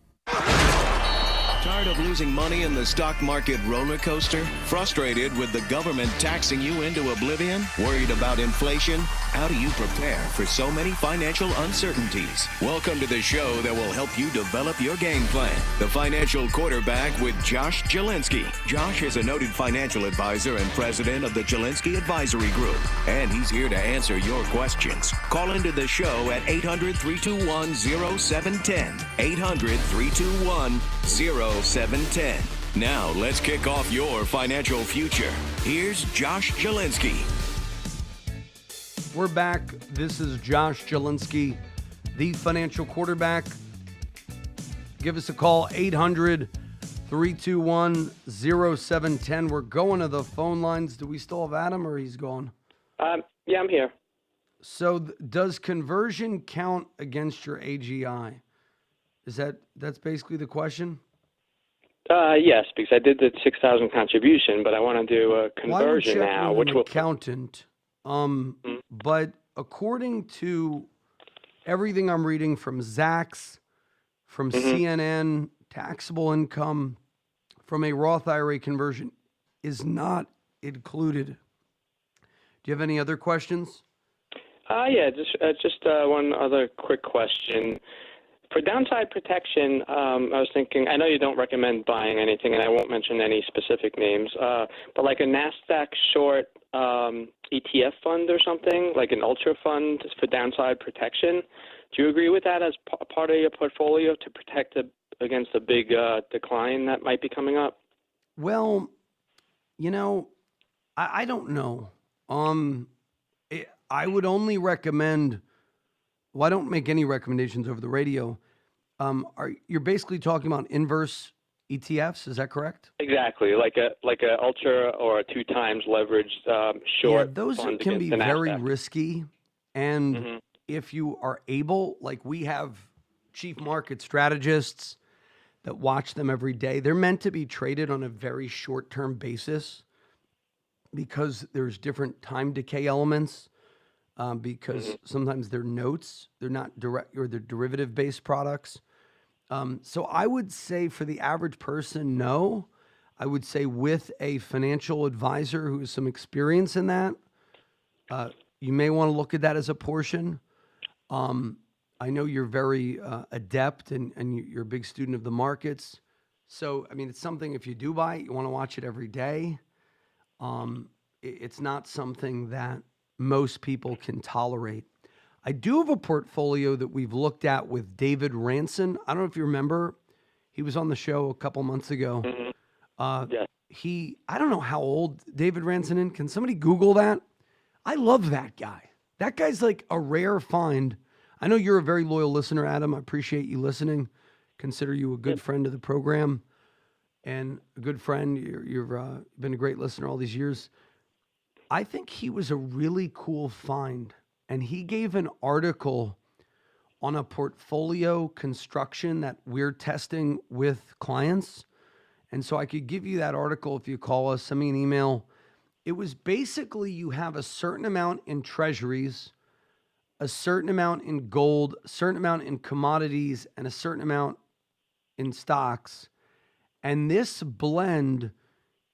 Tired of losing money in the stock market roller coaster? Frustrated with the government taxing you into oblivion? Worried about inflation? How do you prepare for so many financial uncertainties? Welcome to the show that will help you develop your game plan. The Financial Quarterback with Josh Jelinski. Josh is a noted financial advisor and president of the Jelinski Advisory Group, and he's here to answer your questions. Call into the show at 800-321-0710. 800-321-0710. Now, let's kick off your financial future. Here's Josh Jelinski. We're back. This is Josh Jelinski, the Financial Quarterback. Give us a call, 800-321-0710. We're going to the phone lines. Do we still have Adam, or he's gone? Yeah, I'm here. So does conversion count against your AGI? That's basically the question? Yes, because I did the 6,000 contribution, but I want to do a conversion now, which will accountant. But according to everything I'm reading from Zacks, from CNN, taxable income from a Roth IRA conversion is not included. Do you have any other questions? Yeah, just one other quick question. For downside protection, I was thinking, I know you don't recommend buying anything, and I won't mention any specific names, but like a NASDAQ short ETF fund or something, like an ultra fund for downside protection. Do you agree with that as part of your portfolio to protect against a big decline that might be coming up? Well, I don't know. I would only recommend. Well, I don't make any recommendations over the radio. You're basically talking about inverse ETFs? Is that correct? Exactly, like a ultra or a 2 times leveraged short. Yeah, those can be very risky, and if you are able, like we have chief market strategists that watch them every day. They're meant to be traded on a very short-term basis because there's different time decay elements. Because sometimes they're notes, they're not direct, or they're derivative-based products. So I would say for the average person, no. I would say with a financial advisor who has some experience in that, you may want to look at that as a portion. I know you're very adept and you're a big student of the markets. So, I mean, it's something if you do buy it, you want to watch it every day. It's not something that most people can tolerate. I do have a portfolio that we've looked at with David Ranson. I don't know if you remember. He was on the show a couple months ago. Yes. I don't know how old David Ransonen. Can somebody Google that? I love that guy. That guy's like a rare find. I know you're a very loyal listener, Adam. I appreciate you listening. Consider you a good friend of the program and a good friend. You've been a great listener all these years. I think he was a really cool find. And he gave an article on a portfolio construction that we're testing with clients. And so I could give you that article if you call us, send me an email. It was basically you have a certain amount in treasuries, a certain amount in gold, a certain amount in commodities, and a certain amount in stocks. And this blend,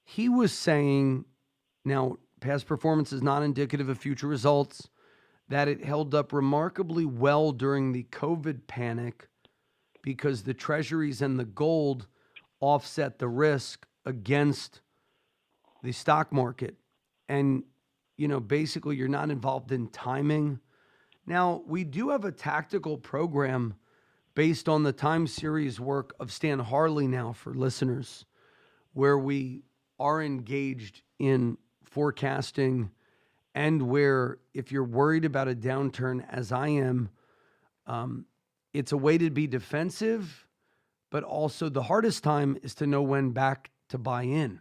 he was saying, now past performance is not indicative of future results, that it held up remarkably well during the COVID panic because the treasuries and the gold offset the risk against the stock market. And, basically you're not involved in timing. Now, we do have a tactical program based on the time series work of Stan Harley now for listeners, where we are engaged in forecasting and where if you're worried about a downturn, as I am, it's a way to be defensive, but also the hardest time is to know when back to buy in.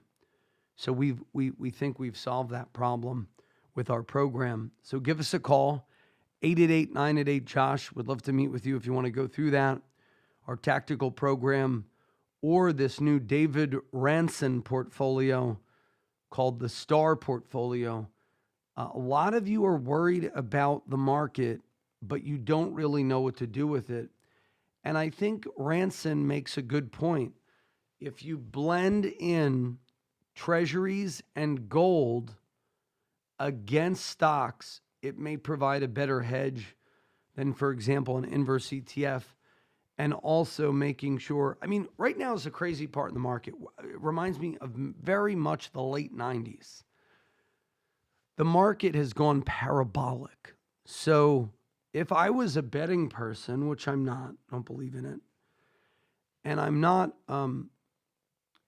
So we think we've solved that problem with our program. So give us a call, 888-988-JOSH. Would love to meet with you if you want to go through that, our tactical program, or this new David Ranson portfolio called the Star Portfolio. A lot of you are worried about the market, but you don't really know what to do with it. And I think Ranson makes a good point. If you blend in treasuries and gold against stocks, it may provide a better hedge than, for example, an inverse ETF. And also making sure, right now is a crazy part in the market. It reminds me of very much the late 90s. The market has gone parabolic. So if I was a betting person, which I'm not, don't believe in it, and I'm not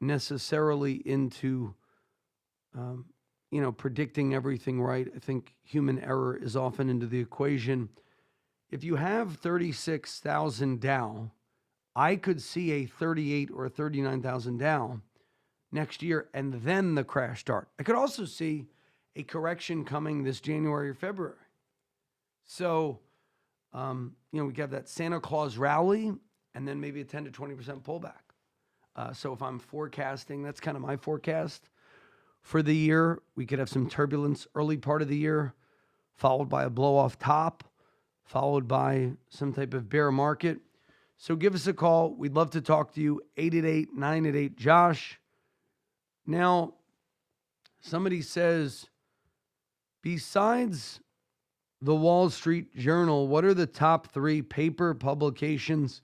necessarily into, predicting everything right. I think human error is often into the equation. If you have 36,000 Dow, I could see a 38 or a 39,000 Dow next year and then the crash start. I could also see a correction coming this January or February. So, we have that Santa Claus rally and then maybe a 10 to 20% pullback. So if I'm forecasting, that's kind of my forecast for the year. We could have some turbulence early part of the year, followed by a blow off top, followed by some type of bear market. So give us a call. We'd love to talk to you, 888-988-JOSH. Now, somebody says, besides the Wall Street Journal, what are the top 3 paper publications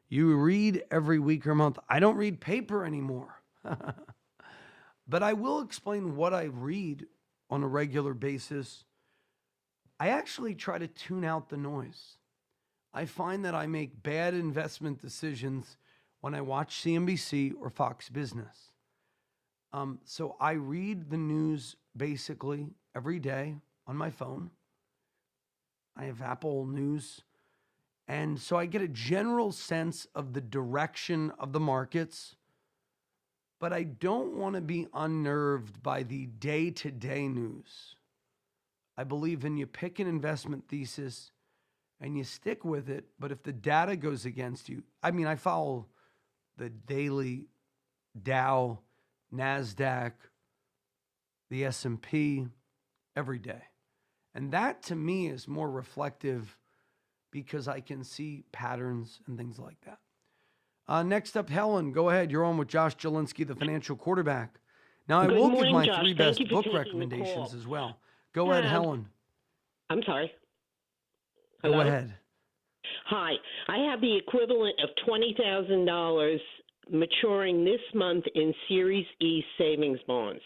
you read every week or month? I don't read paper anymore. But I will explain what I read on a regular basis. I actually try to tune out the noise. I find that I make bad investment decisions when I watch CNBC or Fox Business. So I read the news basically every day on my phone. I have Apple News. And so I get a general sense of the direction of the markets, but I don't want to be unnerved by the day-to-day news. I believe in you pick an investment thesis and you stick with it, but if the data goes against you, I follow the daily Dow, NASDAQ, the S&P every day. And that to me is more reflective because I can see patterns and things like that. Next up, Helen, go ahead. You're on with Josh Jelinski, the financial quarterback. Now, I Good will morning, give my Josh. 3 Thank best you for book taking the recommendations call. as well. Go ahead, Helen. I'm sorry. Go Hello? ahead. Hi. I have the equivalent of $20,000 maturing this month in Series E savings bonds.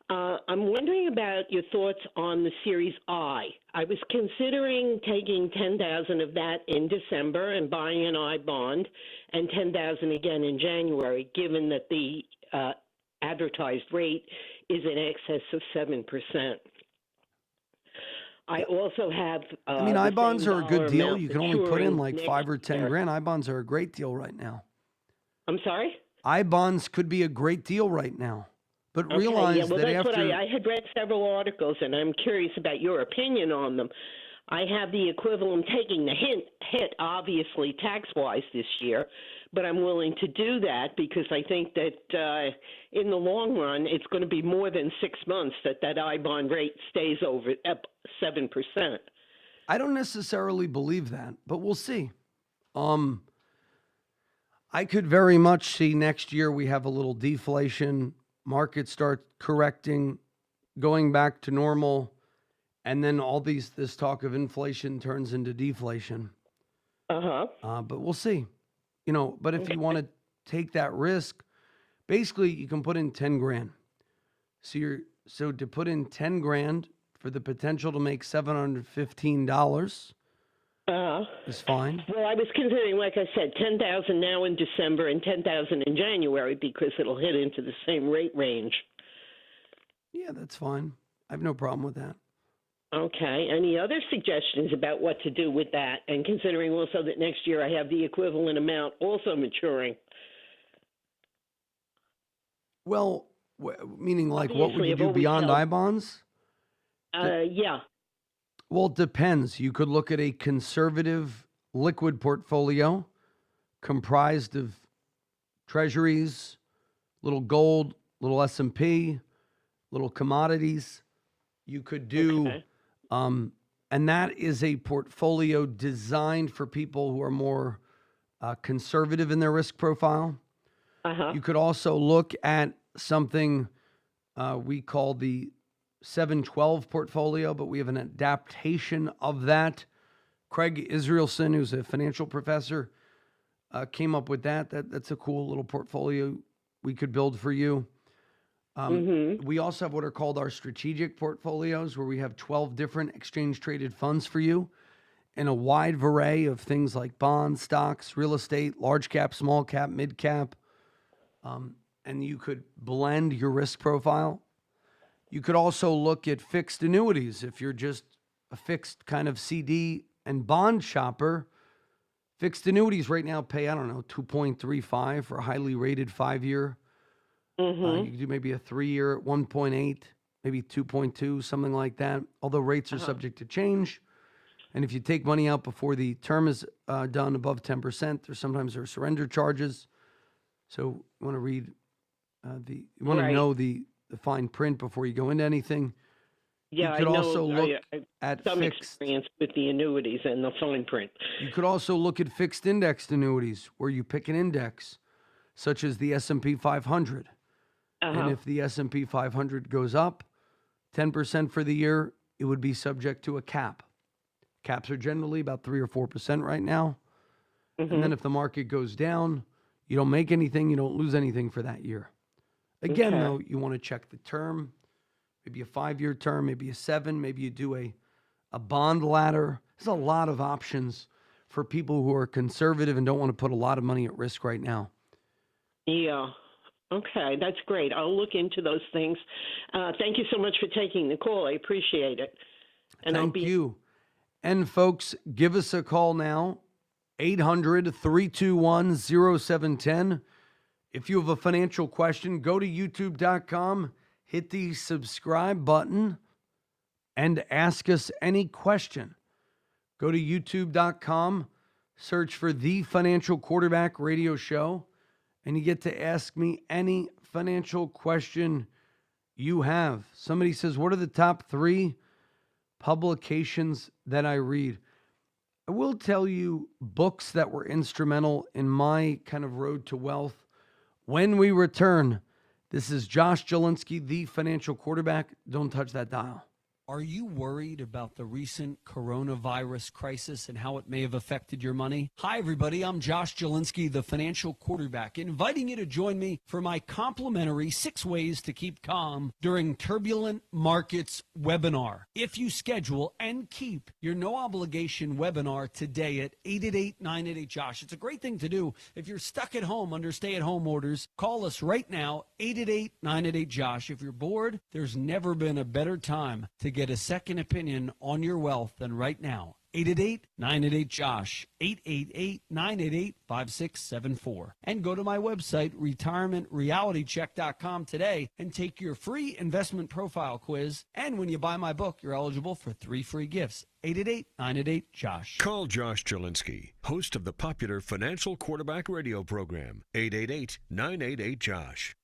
I'm wondering about your thoughts on the Series I. I was considering taking $10,000 of that in December and buying an I bond, and $10,000 again in January, given that the advertised rate is in excess of 7%. I also have. I mean, the I-bonds same are a good dollar deal. amount You can only put in maturing like next 5 or 10 year. grand. I-bonds are a great deal right now. I'm sorry? I-bonds could be a great deal right now. But Okay, realize yeah, well, that that's after... what I had read several articles, and I'm curious about your opinion on them. I have the equivalent taking the hit, obviously, tax-wise this year, but I'm willing to do that because I think that in the long run, it's going to be more than 6 months that I-bond rate stays over up 7%. I don't necessarily believe that, but we'll see. I could very much see next year we have a little deflation, markets start correcting, going back to normal, and then this talk of inflation turns into deflation. But we'll see. But if you want to take that risk, basically you can put in 10 grand. So to put in 10 grand for the potential to make $715 is fine. Well, I was considering, like I said, 10,000 now in December and 10,000 in January because it'll hit into the same rate range. Yeah, that's fine. I have no problem with that. Okay. Any other suggestions about what to do with that? And considering also that next year I have the equivalent amount also maturing. Well, meaning like what would Obviously, you I've do always beyond held- I-bonds? Yeah. Well, it depends. You could look at a conservative liquid portfolio comprised of treasuries, little gold, little S&P, little commodities. You could do, and that is a portfolio designed for people who are more conservative in their risk profile. You could also look at something we call the 712 portfolio, but we have an adaptation of that. Craig Israelson, who's a financial professor, came up with that. That's a cool little portfolio we could build for you. We also have what are called our strategic portfolios, where we have 12 different exchange-traded funds for you in a wide array of things like bonds, stocks, real estate, large cap, small cap, mid cap. And you could blend your risk profile. You could also look at fixed annuities. If you're just a fixed kind of CD and bond shopper, fixed annuities right now pay, 2.35 for a highly rated 5-year. You could do maybe a 3-year at 1.8, maybe 2.2, something like that. Although rates are subject to change. And if you take money out before the term is done above 10%, sometimes there are surrender charges. So you want to read you want to know the fine print before you go into anything. Yeah, you could I know. also look at some fixed experience with the annuities and the fine print. You could also look at fixed indexed annuities, where you pick an index, such as the S&P 500. And if the S&P 500 goes up 10% for the year, it would be subject to a cap. Caps are generally about 3 or 4% right now. And then if the market goes down, you don't make anything, you don't lose anything for that year. Again, though, you want to check the term, maybe a 5-year term, maybe a 7, maybe you do a bond ladder. There's a lot of options for people who are conservative and don't want to put a lot of money at risk right now. Yeah. Okay, that's great. I'll look into those things. Thank you so much for taking the call. I appreciate it. And Thank you. And folks, give us a call now, 800-321-0710. If you have a financial question, go to youtube.com, hit the subscribe button, and ask us any question. Go to youtube.com, search for The Financial Quarterback Radio Show, and you get to ask me any financial question you have. Somebody says, what are the top 3 publications that I read? I will tell you books that were instrumental in my kind of road to wealth. When we return, this is Josh Jelinski, The Financial Quarterback. Don't touch that dial. Are you worried about the recent coronavirus crisis and how it may have affected your money? Hi, everybody. I'm Josh Jelinski, the financial quarterback, inviting you to join me for my complimentary 6 Ways to Keep Calm During Turbulent Markets webinar. If you schedule and keep your no obligation webinar today at 888-988-JOSH, it's a great thing to do. If you're stuck at home under stay-at-home orders, call us right now, 888-988-JOSH. If you're bored, there's never been a better time to get a second opinion on your wealth than right now. 888-988-JOSH, 888-988-5674. And go to my website, retirementrealitycheck.com today and take your free investment profile quiz. And when you buy my book, you're eligible for 3 free gifts. 888-988-JOSH. Call Josh Jelinski, host of the popular Financial Quarterback radio program, 888-988-JOSH.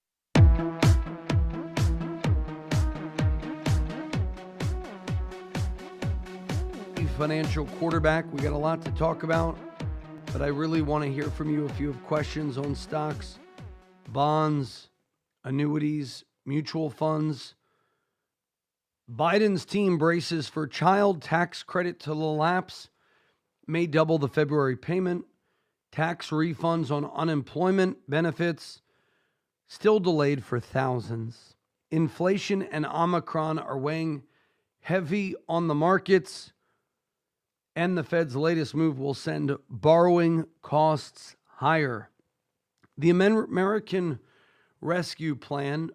Financial quarterback. We got a lot to talk about, but I really want to hear from you if you have questions on stocks, bonds, annuities, mutual funds. Biden's team braces for child tax credit to lapse, may double the February payment. Tax refunds on unemployment benefits still delayed for thousands. Inflation and Omicron are weighing heavy on the markets. And the Fed's latest move will send borrowing costs higher. The American Rescue Plan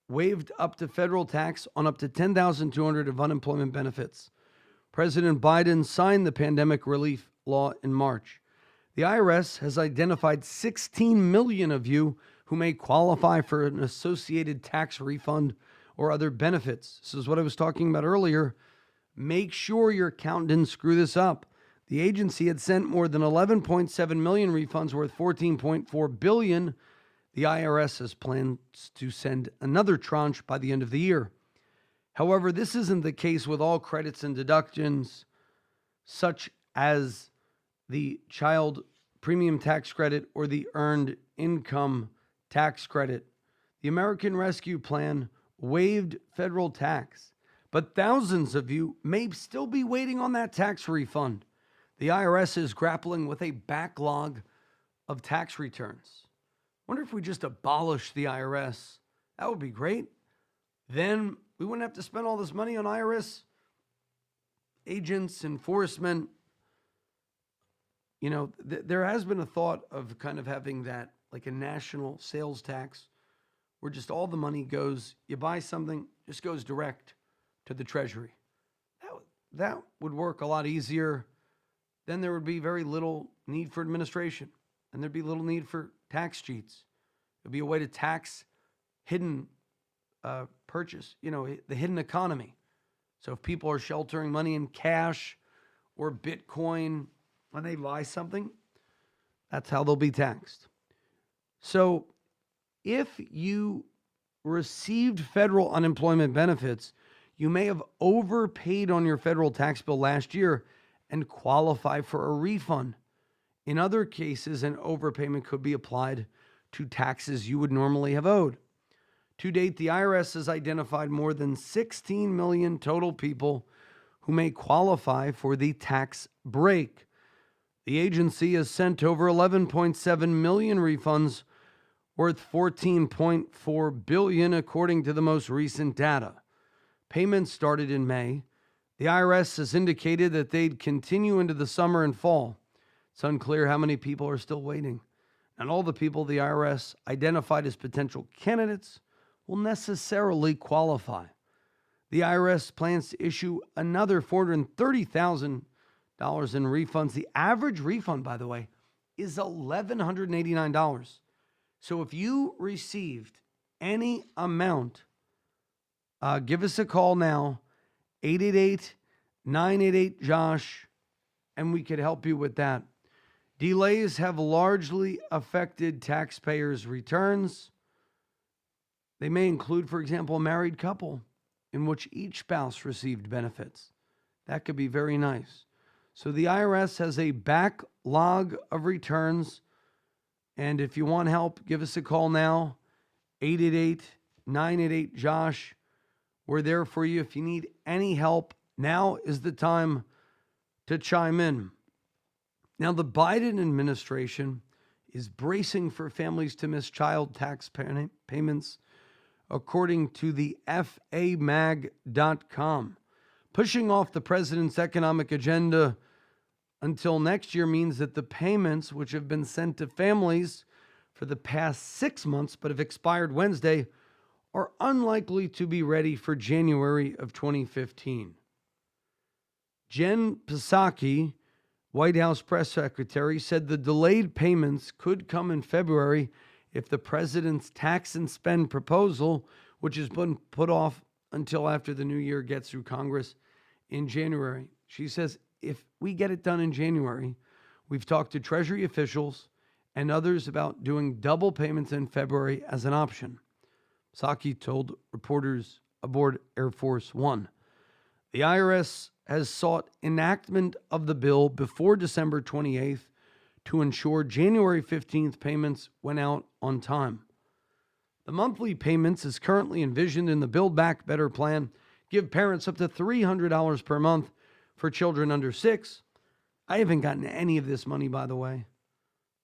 waived up to federal tax on up to $10,200 of unemployment benefits. President Biden signed the pandemic relief law in March. The IRS has identified 16 million of you who may qualify for an associated tax refund or other benefits. This is what I was talking about earlier. Make sure your accountant didn't screw this up. The agency had sent more than 11.7 million refunds worth $14.4 billion. The IRS has plans to send another tranche by the end of the year. However, this isn't the case with all credits and deductions, such as the child premium tax credit or the earned income tax credit. The American Rescue Plan waived federal tax, but thousands of you may still be waiting on that tax refund. The IRS is grappling with a backlog of tax returns. Wonder if we just abolish the IRS. That would be great. Then we wouldn't have to spend all this money on IRS agents, enforcement. You know, there has been a thought of kind of having that, like a national sales tax, where just all the money goes, you buy something, just goes direct to the Treasury. That would work a lot easier. Then there would be very little need for administration, and there'd be little need for tax cheats. It'd be a way to tax hidden purchase, the hidden economy. So if people are sheltering money in cash or Bitcoin when they buy something, that's how they'll be taxed. So if you received federal unemployment benefits, you may have overpaid on your federal tax bill last year and qualify for a refund. In other cases, an overpayment could be applied to taxes you would normally have owed. To date, the IRS has identified more than 16 million total people who may qualify for the tax break. The agency has sent over 11.7 million refunds worth $14.4 billion, according to the most recent data. Payments started in May. The IRS has indicated that they'd continue into the summer and fall. It's unclear how many people are still waiting. And all the people the IRS identified as potential candidates will necessarily qualify. The IRS plans to issue another $430,000 in refunds. The average refund, by the way, is $1,189. So if you received any amount, give us a call now, 888-988-JOSH, and we could help you with that. Delays have largely affected taxpayers' returns. They may include, for example, a married couple in which each spouse received benefits. That could be very nice. So the IRS has a backlog of returns. And if you want help, give us a call now, 888-988-JOSH. We're there for you. If you need any help, now is the time to chime in. Now, the Biden administration is bracing for families to miss child tax payments, according to the FAMAG.com. Pushing off the president's economic agenda until next year means that the payments, which have been sent to families for the past 6 months but have expired Wednesday, are unlikely to be ready for January of 2015. Jen Psaki, White House press secretary, said the delayed payments could come in February if the president's tax and spend proposal, which has been put off until after the new year, gets through Congress in January. She says, if we get it done in January, we've talked to Treasury officials and others about doing double payments in February as an option. Psaki told reporters aboard Air Force One. The IRS has sought enactment of the bill before December 28th to ensure January 15th payments went out on time. The monthly payments, as currently envisioned in the Build Back Better plan, give parents up to $300 per month for children under 6. I haven't gotten any of this money, by the way.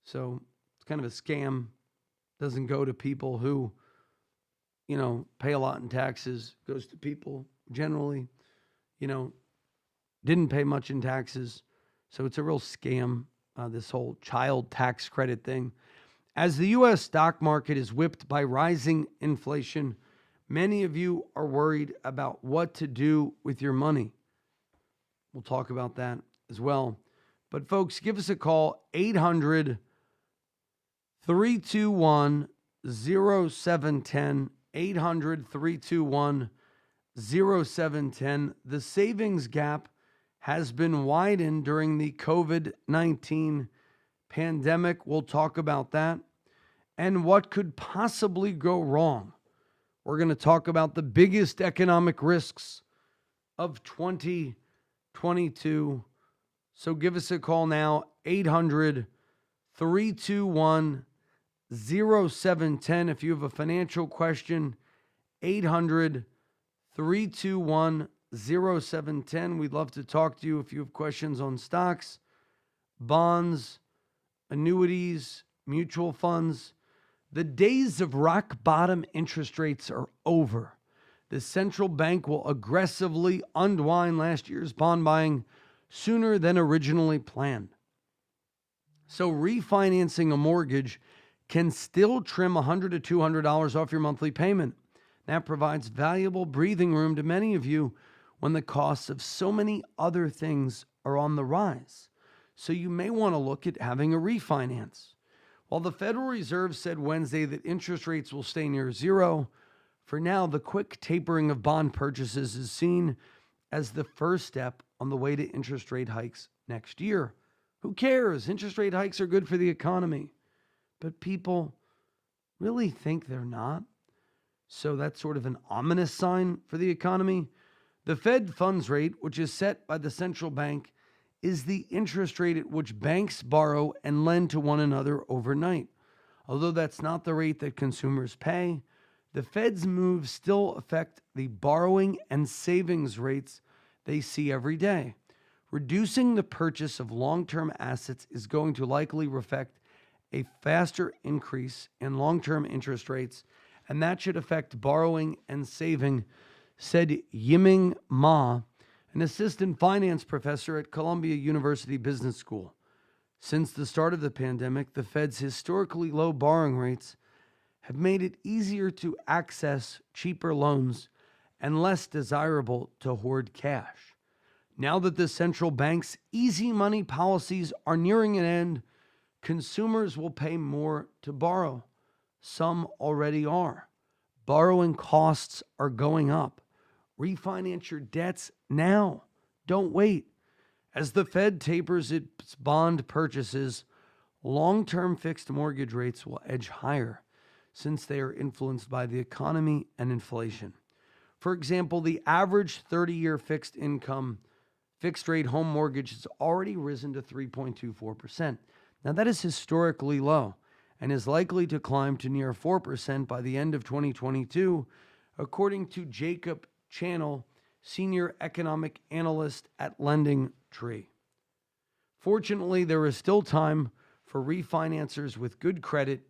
So it's kind of a scam. Doesn't go to people who, pay a lot in taxes. Goes to people generally, didn't pay much in taxes. So it's a real scam, this whole child tax credit thing. As the U.S. stock market is whipped by rising inflation, many of you are worried about what to do with your money. We'll talk about that as well. But folks, give us a call, 800-321-0710, 800-321-0710. The savings gap has been widened during the COVID-19 pandemic. We'll talk about that and what could possibly go wrong. We're going to talk about the biggest economic risks of 2022. So give us a call now, 800-321-0710. If you have a financial question, 800-321-0710. We'd love to talk to you if you have questions on stocks, bonds, annuities, mutual funds. The days of rock bottom interest rates are over. The central bank will aggressively unwind last year's bond buying sooner than originally planned. So refinancing a mortgage can still trim $100 to $200 off your monthly payment. That provides valuable breathing room to many of you when the costs of so many other things are on the rise. So you may want to look at having a refinance. While the Federal Reserve said Wednesday that interest rates will stay near zero, for now the quick tapering of bond purchases is seen as the first step on the way to interest rate hikes next year. Who cares? Interest rate hikes are good for the economy. But people really think they're not. So that's sort of an ominous sign for the economy. The Fed funds rate, which is set by the central bank, is the interest rate at which banks borrow and lend to one another overnight. Although that's not the rate that consumers pay, the Fed's moves still affect the borrowing and savings rates they see every day. Reducing the purchase of long-term assets is going to likely reflect a faster increase in long-term interest rates, and that should affect borrowing and saving, said Yiming Ma, an assistant finance professor at Columbia University Business School. Since the start of the pandemic, the Fed's historically low borrowing rates have made it easier to access cheaper loans and less desirable to hoard cash. Now that the central bank's easy money policies are nearing an end, consumers will pay more to borrow. Some already are. Borrowing costs are going up. Refinance your debts now. Don't wait. As the Fed tapers its bond purchases, long-term fixed mortgage rates will edge higher since they are influenced by the economy and inflation. For example, the average 30-year fixed-rate home mortgage has already risen to 3.24%. Now, that is historically low and is likely to climb to near 4% by the end of 2022, according to Jacob Channel, Senior Economic Analyst at LendingTree. Fortunately, there is still time for refinancers with good credit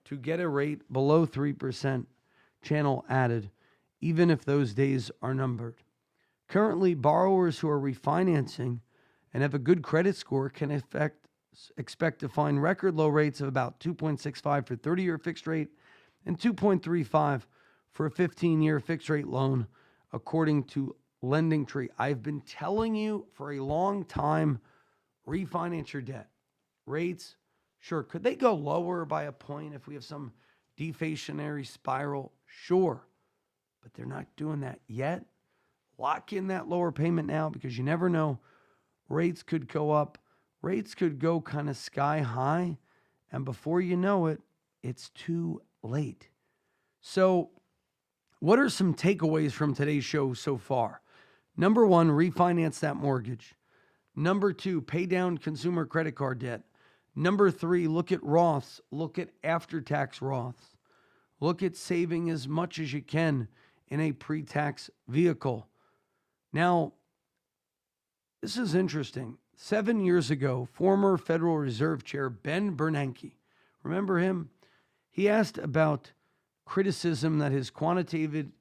to get a rate below 3%, Channel added, even if those days are numbered. Currently, borrowers who are refinancing and have a good credit score can expect to find record low rates of about 2.65 for 30-year fixed rate and 2.35 for a 15-year fixed rate loan, according to LendingTree. I've been telling you for a long time, refinance your debt. Rates, sure. Could they go lower by a point if we have some deflationary spiral? Sure. But they're not doing that yet. Lock in that lower payment now because you never know. Rates could go up. Rates could go kind of sky high. And before you know it, it's too late. So, what are some takeaways from today's show so far? Number one, refinance that mortgage. Number two, pay down consumer credit card debt. Number three, look at Roths. Look at after-tax Roths. Look at saving as much as you can in a pre-tax vehicle. Now, this is interesting. 7 years ago, former Federal Reserve Chair Ben Bernanke, remember him? He asked about criticism that his quantitative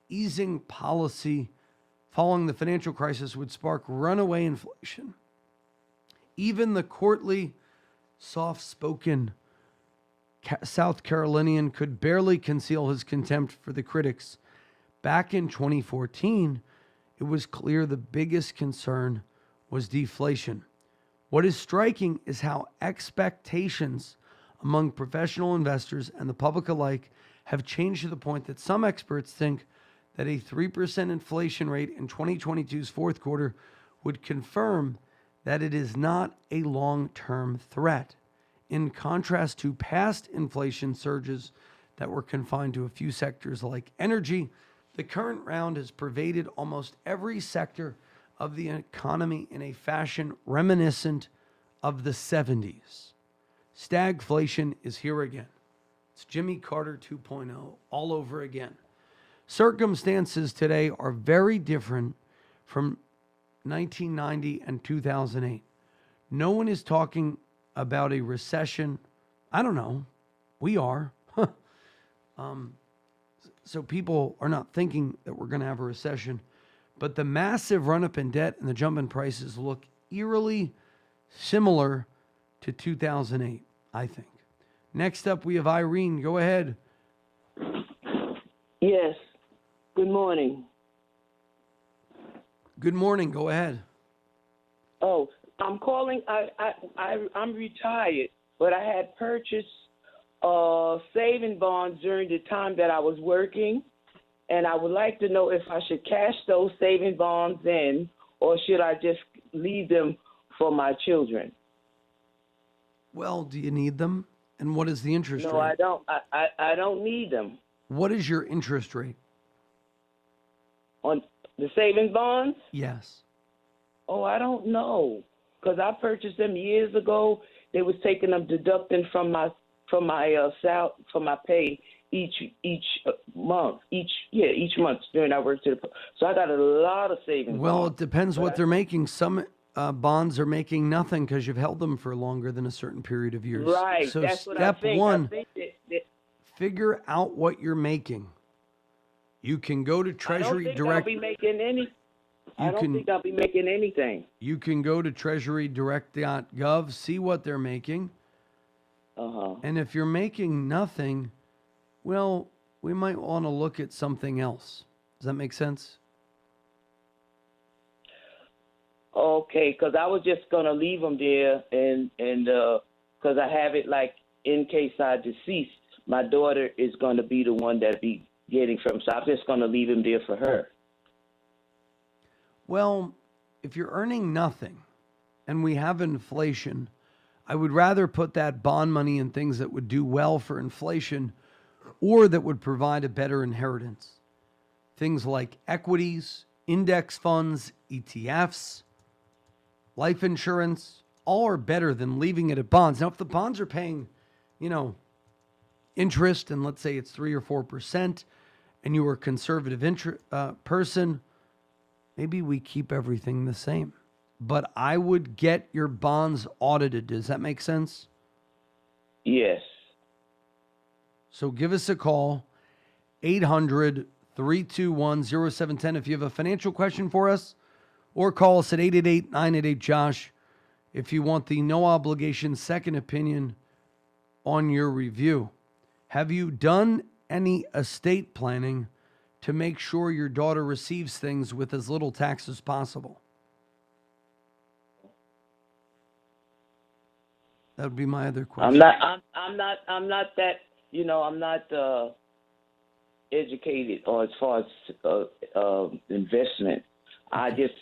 easing policy following the financial crisis would spark runaway inflation. Even the courtly, soft-spoken South Carolinian could barely conceal his contempt for the critics. Back in 2014, it was clear the biggest concern was deflation. What is striking is how expectations among professional investors and the public alike have changed to the point that some experts think that a 3% inflation rate in 2022's fourth quarter would confirm that it is not a long-term threat, in contrast to past inflation surges that were confined to a few sectors like energy. The current round has pervaded almost every sector of the economy in a fashion reminiscent of the 70s. Stagflation is here again. It's Jimmy Carter 2.0 all over again. Circumstances today are very different from 1990 and 2008. No one is talking about a recession. I don't know. We are. So people are not thinking that we're going to have a recession. But the massive run-up in debt and the jump in prices look eerily similar to 2008, I think. Next up, we have Irene. Go ahead. Yes. Good morning. Good morning. Go ahead. Oh, I'm calling. I'm retired, but I had purchased saving bonds during the time that I was working, and I would like to know if I should cash those saving bonds in, or should I just leave them for my children? Well, do you need them? And what is the interest rate? No, I don't. I don't need them. What is your interest rate? On the savings bonds? Yes. Oh, I don't know, because I purchased them years ago. They was taking them, deducting from my pay each month, each month during I worked to the. So I got a lot of savings. Well, it depends what they're making. Some bonds are making nothing because you've held them for longer than a certain period of years. Right. So that's what step I think. one, I think figure out what you're making. You can go to Treasury Direct. I don't think I'll be making anything. You can go to treasurydirect.gov, see what they're making. Uh-huh. And if you're making nothing, well, we might want to look at something else. Does that make sense? Okay, because I was just going to leave them there, and because I have it like in case I deceased, my daughter is going to be the one that be getting from. So I'm just going to leave them there for her. Well, if you're earning nothing and we have inflation, I would rather put that bond money in things that would do well for inflation or that would provide a better inheritance. Things like equities, index funds, ETFs, life insurance, all are better than leaving it at bonds. Now, if the bonds are paying, interest, and let's say it's 3 or 4%, and you are a conservative person, maybe we keep everything the same. But I would get your bonds audited. Does that make sense? Yes. So give us a call, 800-321-0710 if you have a financial question for us, or call us at 888-988-JOSH if you want the no obligation second opinion on your review. Have you done any estate planning to make sure your daughter receives things with as little tax as possible? That would be my other question. I'm not that, I'm not educated or as far as investment. I just,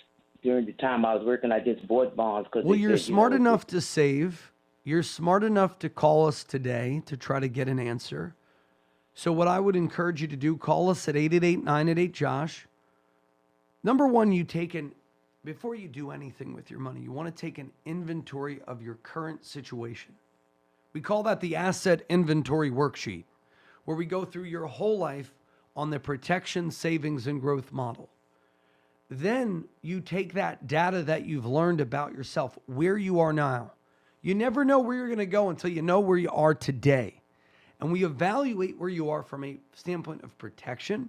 during the time I was working, I just bought bonds. Well, you're smart enough to save. You're smart enough to call us today to try to get an answer. So what I would encourage you to do, call us at 888-988-JOSH. Number one, before you do anything with your money, you want to take an inventory of your current situation. We call that the asset inventory worksheet, where we go through your whole life on the protection, savings, and growth model. Then you take that data that you've learned about yourself, where you are now. You never know where you're going to go until you know where you are today. And we evaluate where you are from a standpoint of protection.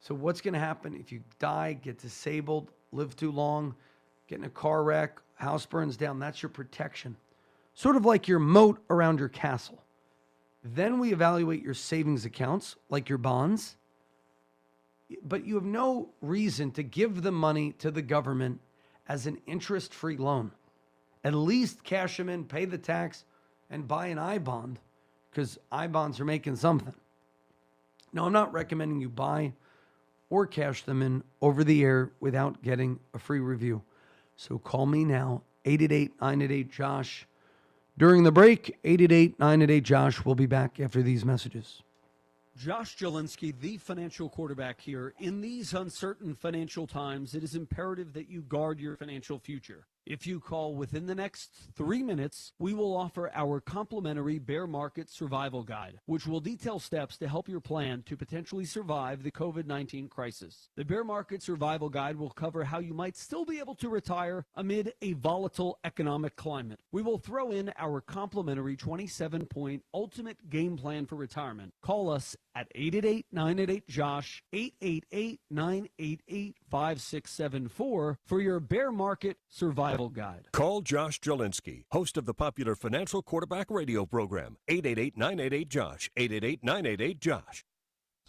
So what's going to happen if you die, get disabled, live too long, get in a car wreck, house burns down? That's your protection. Sort of like your moat around your castle. Then we evaluate your savings accounts, like your bonds. But you have no reason to give the money to the government as an interest-free loan. At least cash them in, pay the tax, and buy an I-bond, because I-bonds are making something. Now, I'm not recommending you buy or cash them in over the air without getting a free review. So call me now, 888-988-JOSH. During the break, 888-988-JOSH. We'll be back after these messages. Josh Jelinski, the financial quarterback here. In these uncertain financial times, it is imperative that you guard your financial future. If you call within the next 3 minutes, we will offer our complimentary bear market survival guide, which will detail steps to help your plan to potentially survive the COVID-19 crisis. The bear market survival guide will cover how you might still be able to retire amid a volatile economic climate. We will throw in our complimentary 27-point ultimate game plan for retirement. Call us at 888-988-JOSH, 888-988-5674 for your bear market survival guide. Call Josh Jelinski, host of the popular Financial Quarterback radio program, 888-988-JOSH, 888-988-JOSH.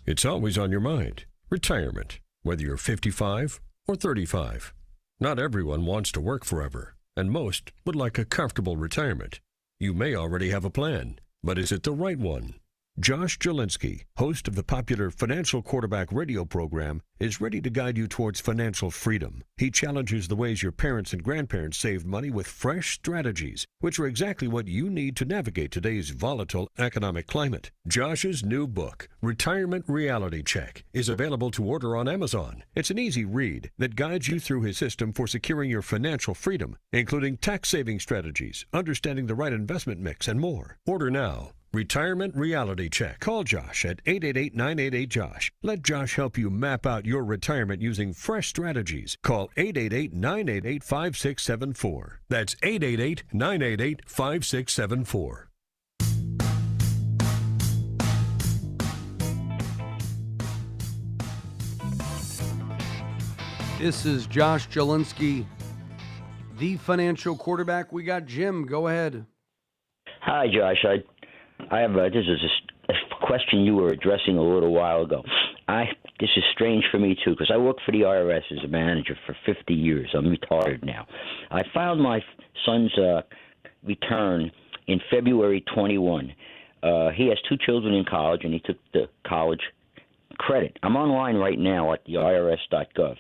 It's always on your mind. Retirement, whether you're 55 or 35. Not everyone wants to work forever, and most would like a comfortable retirement. You may already have a plan, but is it the right one? Josh Jelinski, host of the popular Financial Quarterback radio program, is ready to guide you towards financial freedom. He challenges the ways your parents and grandparents saved money with fresh strategies, which are exactly what you need to navigate today's volatile economic climate. Josh's new book, Retirement Reality Check, is available to order on Amazon. It's an easy read that guides you through his system for securing your financial freedom, including tax-saving strategies, understanding the right investment mix, and more. Order now. Retirement Reality Check. Call Josh at 888-988-JOSH. Let Josh help you map out your retirement using fresh strategies. Call 888-988-5674. That's 888-988-5674. This is Josh Jelinski, the financial quarterback. We got Jim. Go ahead. Hi, Josh. I have this is a question you were addressing a little while ago. This is strange for me too, because I worked for the IRS as a manager for 50 years. I'm retired now. I filed my son's return in February 21. He has 2 children in college, and he took the college credit. I'm online right now at the IRS.gov.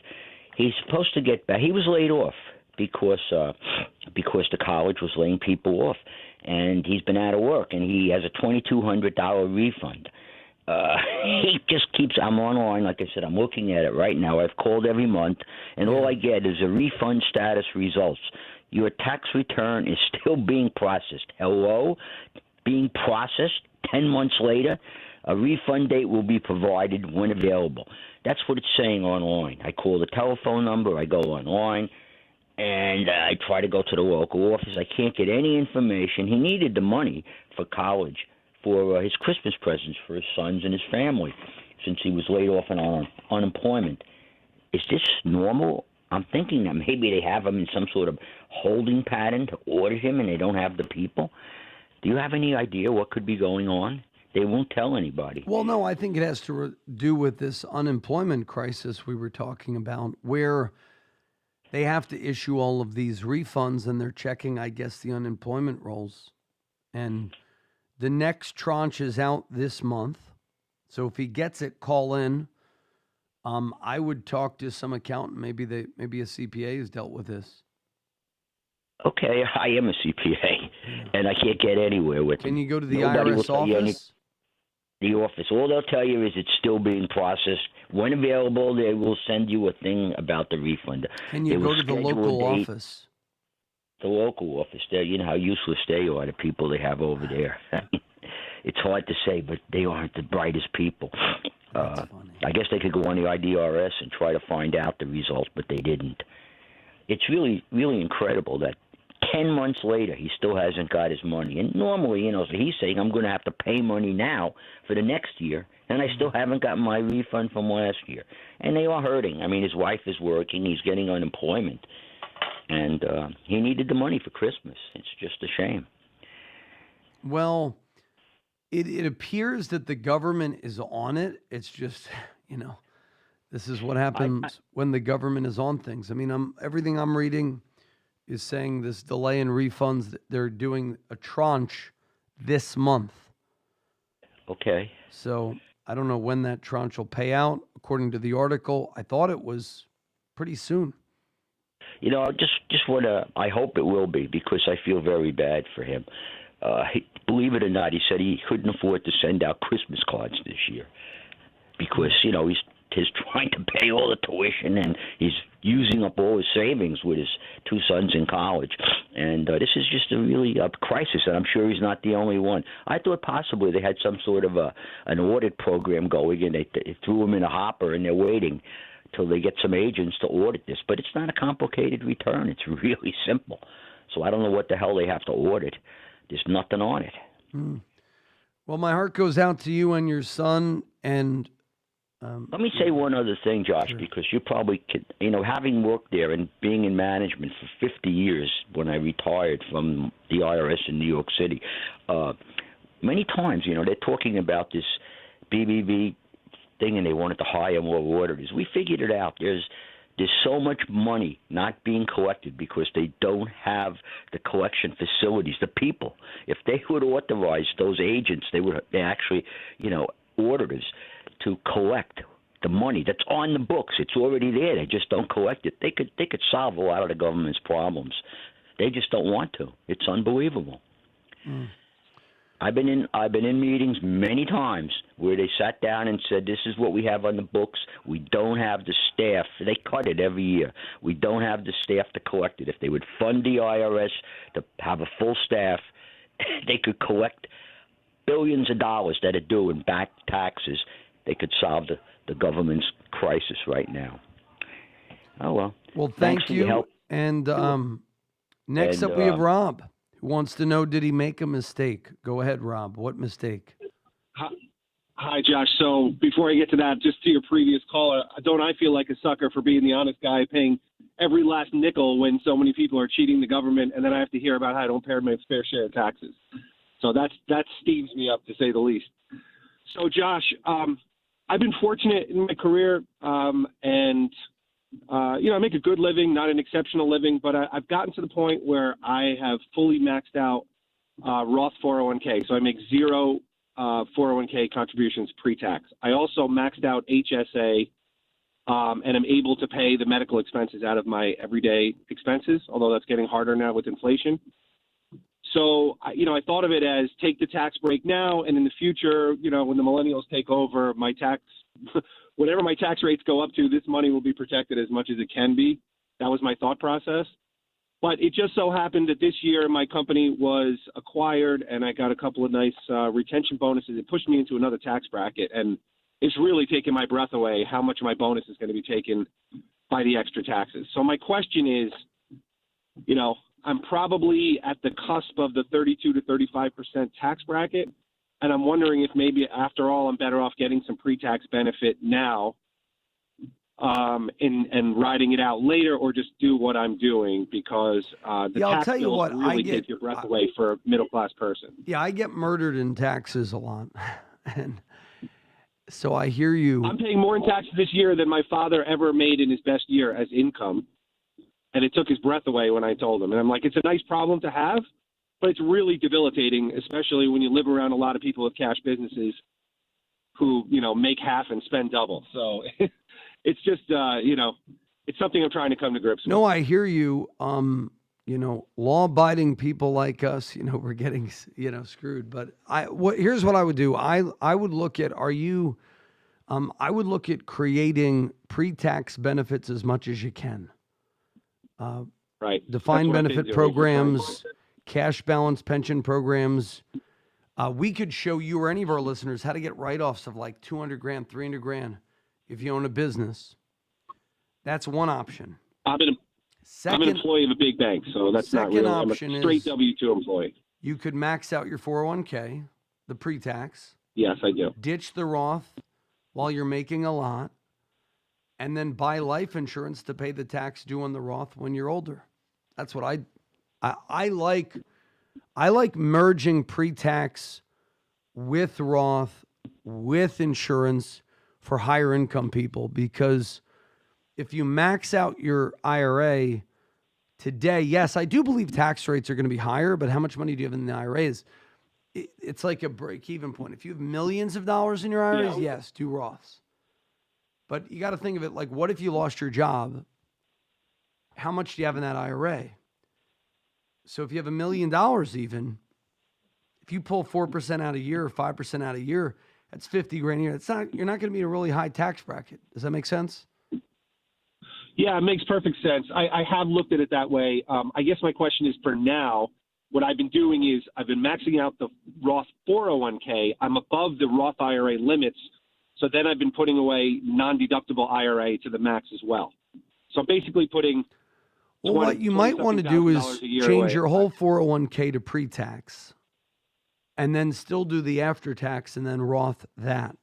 He's supposed to get back. He was laid off because the college was laying people off. And he's been out of work, and he has a $2,200 refund. He just keeps, I'm online, like I said, I'm looking at it right now. I've called every month, and all I get is a refund status results. Your tax return is still being processed. Hello? Being processed 10 months later? A refund date will be provided when available. That's what it's saying online. I call the telephone number, I go online, and I try to go to the local office. I can't get any information. He needed the money for college, for his Christmas presents for his sons and his family, since he was laid off on unemployment. Is this normal? I'm thinking that maybe they have him in some sort of holding pattern to audit him and they don't have the people. Do you have any idea what could be going on? They won't tell anybody. Well, no, I think it has to do with this unemployment crisis we were talking about, where they have to issue all of these refunds and they're checking, I guess, the unemployment rolls. And the next tranche is out this month. So if he gets it, call in. I would talk to some accountant. Maybe a CPA has dealt with this. Okay, I am a CPA, and I can't get anywhere with it. Can you go to the IRS office? The office. All they'll tell you is it's still being processed. When available, they will send you a thing about the refund. Can you go to the local office? The local office there. You know how useless they are, the people they have over there. It's hard to say, but they aren't the brightest people. I guess they could go on the IDRS and try to find out the results, but they didn't. It's really, really incredible that 10 months later, he still hasn't got his money. And normally, so he's saying, I'm going to have to pay money now for the next year, and I still haven't got my refund from last year. And they are hurting. I mean, his wife is working. He's getting unemployment. And he needed the money for Christmas. It's just a shame. Well, it appears that the government is on it. It's just, this is what happens when the government is on things. I mean, everything I'm reading is saying this delay in refunds, they're doing a tranche this month. Okay. So I don't know when that tranche will pay out. According to the article, I thought it was pretty soon. Just want to, I hope it will be, because I feel very bad for him. Believe it or not, he said he couldn't afford to send out Christmas cards this year because, he's trying to pay all the tuition and he's using up all his savings with his two sons in college. And this is just a crisis, and I'm sure he's not the only one. I thought possibly they had some sort of an audit program going, and they threw him in a hopper, and they're waiting till they get some agents to audit this. But it's not a complicated return. It's really simple. So I don't know what the hell they have to audit. There's nothing on it. Well, my heart goes out to you and your son, and let me say one other thing, Josh, because you probably could, having worked there and being in management for 50 years when I retired from the IRS in New York City, many times, they're talking about this BBB thing and they wanted to hire more auditors. We figured it out. There's so much money not being collected because they don't have the collection facilities, the people. If they would authorize those agents, they actually, auditors, to collect the money that's on the books. It's already there. They just don't collect it. They could solve a lot of the government's problems. They just don't want to. It's unbelievable. I've been in meetings many times where they sat down and said, this is what we have on the books. We don't have the staff. They cut it every year. We don't have the staff to collect it. If they would fund the IRS to have a full staff, they could collect billions of dollars that are due in back taxes. They could solve the government's crisis right now. Oh, well. Well, thank you. And next up we have Rob, who wants to know, did he make a mistake? Go ahead, Rob. What mistake? Hi, Josh. So before I get to that, just to your previous caller, don't I feel like a sucker for being the honest guy paying every last nickel when so many people are cheating the government, and then I have to hear about how I don't pay my fair share of taxes. So that steams me up, to say the least. So, Josh, I've been fortunate in my career, and I make a good living, not an exceptional living, but I've gotten to the point where I have fully maxed out Roth 401k. So I make zero 401k contributions pre-tax. I also maxed out HSA, and I'm able to pay the medical expenses out of my everyday expenses, although that's getting harder now with inflation. So, I thought of it as take the tax break now, and in the future, when the millennials take over, whatever my tax rates go up to, this money will be protected as much as it can be. That was my thought process. But it just so happened that this year my company was acquired, and I got a couple of nice retention bonuses. It pushed me into another tax bracket, and it's really taken my breath away how much of my bonus is going to be taken by the extra taxes. So my question is, you know, I'm probably at the cusp of the 32 to 35% tax bracket, and I'm wondering if maybe after all I'm better off getting some pre-tax benefit now and riding it out later, or just do what I'm doing, because the tax bills really take your breath away for a middle-class person. Yeah, I get murdered in taxes a lot. And so I hear you. I'm paying more in taxes this year than my father ever made in his best year as income. And it took his breath away when I told him. And I'm like, it's a nice problem to have, but it's really debilitating, especially when you live around a lot of people with cash businesses who, you know, make half and spend double. So it's just, you know, it's something I'm trying to come to grips with. No, I hear you. You know, law-abiding people like us, you know, we're getting, you know, screwed. But here's what I would do. I would look at, I would look at creating pre-tax benefits as much as you can. Right. Defined benefit programs, cash balance pension programs. We could show you or any of our listeners how to get write-offs of like $200,000, $300,000 if you own a business. That's one option. I'm an employee of a big bank, so that's not real. I'm a straight W-2 employee. You could max out your 401k, the pre-tax. Yes, I do. Ditch the Roth while you're making a lot, and then buy life insurance to pay the tax due on the Roth when you're older. That's what I like. I like merging pre-tax with Roth, with insurance for higher income people, because if you max out your IRA today, yes, I do believe tax rates are going to be higher, but how much money do you have in the IRAs? It's like a break-even point. If you have millions of dollars in your IRAs, yes, do Roths. But you got to think of it like, what if you lost your job? How much do you have in that IRA? So if you have $1 million even, if you pull 4% out a year or 5% out a year, that's $50,000 a year. You're not going to be in a really high tax bracket. Does that make sense? Yeah, it makes perfect sense. I have looked at it that way. I guess my question is, for now, what I've been doing is I've been maxing out the Roth 401k. I'm above the Roth IRA limits. So then I've been putting away non-deductible IRA to the max as well. So basically putting what you might want to do is change your whole 401k to pre-tax and then still do the after-tax and then Roth that.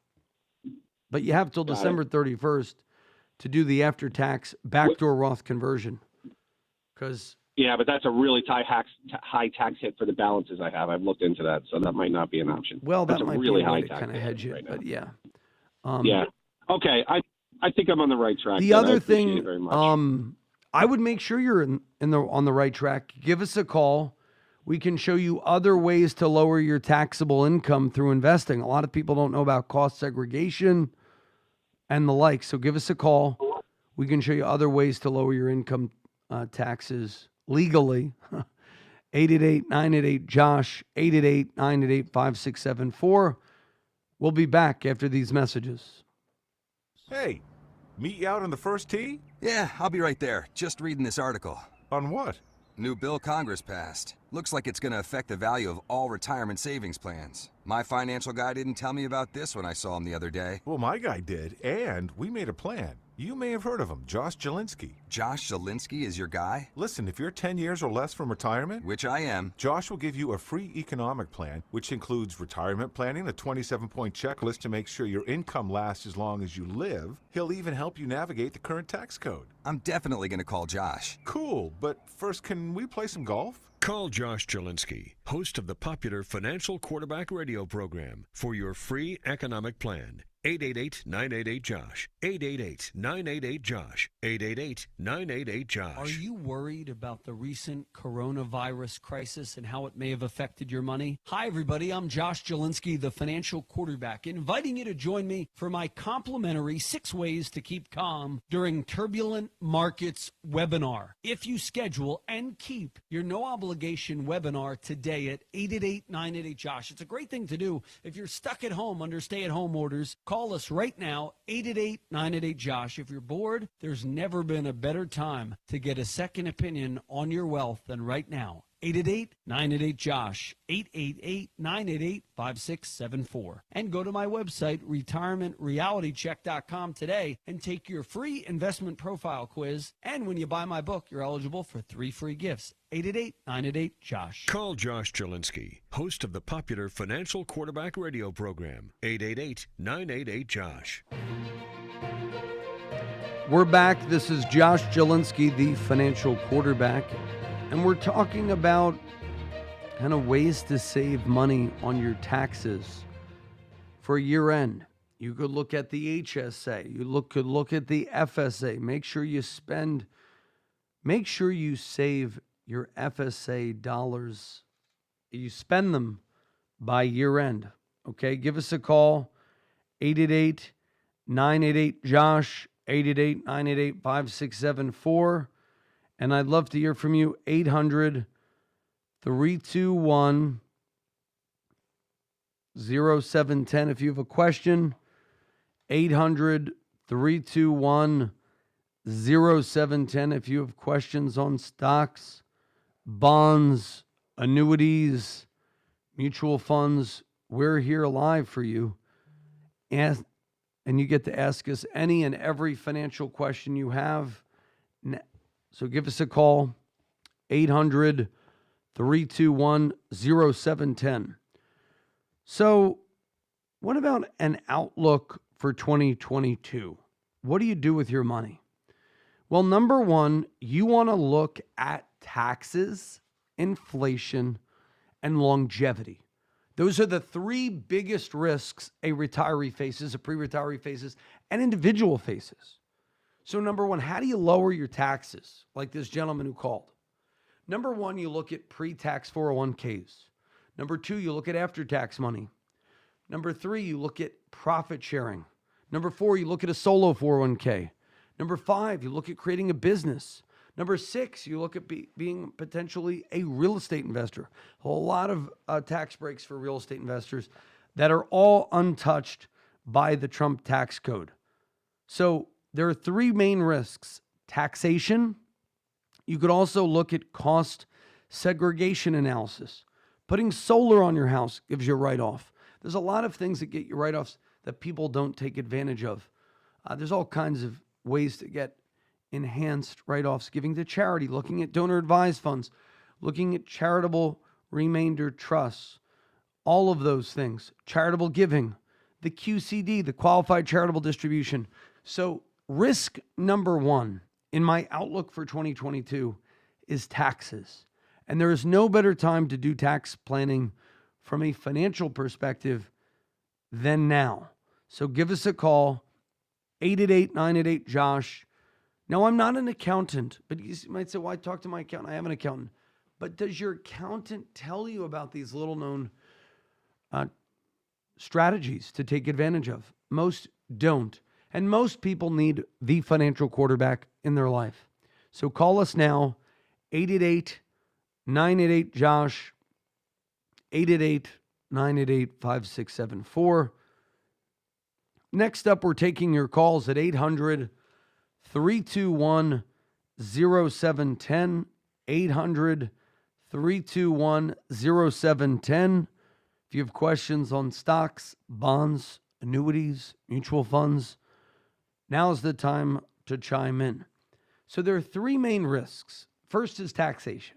But you have till December 31st to do the after-tax backdoor Roth conversion. Yeah, but that's a really high tax hit for the balances I have. I've looked into that, so that might not be an option. Well, that that's might really be a way high to kind of hedge it, but yeah. Yeah. Okay. I think I'm on the right track. The other I appreciate thing, it very much. I would make sure you're on the right track. Give us a call. We can show you other ways to lower your taxable income through investing. A lot of people don't know about cost segregation and the like. So give us a call. We can show you other ways to lower your income taxes legally. 888-988-JOSH, 888-988-5674. We'll be back after these messages. Hey, meet you out on the first tee? Yeah, I'll be right there. Just reading this article. On what? New bill Congress passed. Looks like it's going to affect the value of all retirement savings plans. My financial guy didn't tell me about this when I saw him the other day. Well, my guy did, and we made a plan. You may have heard of him, Josh Jelinski. Josh Jelinski is your guy? Listen, if you're 10 years or less from retirement, which I am, Josh will give you a free economic plan, which includes retirement planning, a 27-point checklist to make sure your income lasts as long as you live. He'll even help you navigate the current tax code. I'm definitely going to call Josh. Cool, but first, can we play some golf? Call Josh Jelinski, host of the popular Financial Quarterback radio program, for your free economic plan. 888-988-JOSH. 888-988-JOSH. 888-988-JOSH. Are you worried about the recent coronavirus crisis and how it may have affected your money? Hi, everybody. I'm Josh Jelinski, the Financial Quarterback, inviting you to join me for my complimentary 6 Ways to Keep Calm During Turbulent Markets webinar. If you schedule and keep your no-obligation webinar today at 888-988-JOSH. It's a great thing to do if you're stuck at home under stay-at-home orders. Call us right now, 888-988-JOSH. If you're bored, there's never been a better time to get a second opinion on your wealth than right now. 888-988-JOSH, 888-988-5674. And go to my website, retirementrealitycheck.com today and take your free investment profile quiz. And when you buy my book, you're eligible for 3 free gifts. 888-988-JOSH. Call Josh Jelinski, host of the popular Financial Quarterback radio program. 888-988-JOSH. We're back. This is Josh Jelinski, the Financial Quarterback. And we're talking about kind of ways to save money on your taxes for year end. You could look at the HSA. You could look at the FSA. Make sure you save your FSA dollars. You spend them by year end. Okay, give us a call, 888-988-JOSH, 888-988-5674. And I'd love to hear from you, 800-321-0710. If you have a question, 800-321-0710. If you have questions on stocks, bonds, annuities, mutual funds, we're here live for you. And you get to ask us any and every financial question you have. So give us a call, 800-321-0710. So what about an outlook for 2022? What do you do with your money? Well, number one, you want to look at taxes, inflation, and longevity. Those are the 3 biggest risks a retiree faces, a pre-retiree faces, an individual faces. So number one, how do you lower your taxes? Like this gentleman who called. Number one, you look at pre-tax 401ks. Number 2, you look at after-tax money. Number 3, you look at profit sharing. Number 4, you look at a solo 401k. Number 5, you look at creating a business. Number 6, you look at being potentially a real estate investor. A whole lot of tax breaks for real estate investors that are all untouched by the Trump tax code. So there are 3 main risks. Taxation. You could also look at cost segregation analysis. Putting solar on your house gives you a write-off. There's a lot of things that get you write-offs that people don't take advantage of. There's all kinds of ways to get enhanced write-offs, giving to charity, looking at donor-advised funds, looking at charitable remainder trusts, all of those things. Charitable giving, the QCD, the qualified charitable distribution. So risk number 1 in my outlook for 2022 is taxes. And there is no better time to do tax planning from a financial perspective than now. So give us a call, 888-988-JOSH. Now, I'm not an accountant, but you might say, well, I talked to my accountant. I have an accountant. But does your accountant tell you about these little-known strategies to take advantage of? Most don't. And most people need the financial quarterback in their life. So call us now, 888-988-JOSH, 888-988-5674. Next up, we're taking your calls at 800-321-0710, 800-321-0710. If you have questions on stocks, bonds, annuities, mutual funds, now's the time to chime in. So there are 3 main risks. First is taxation.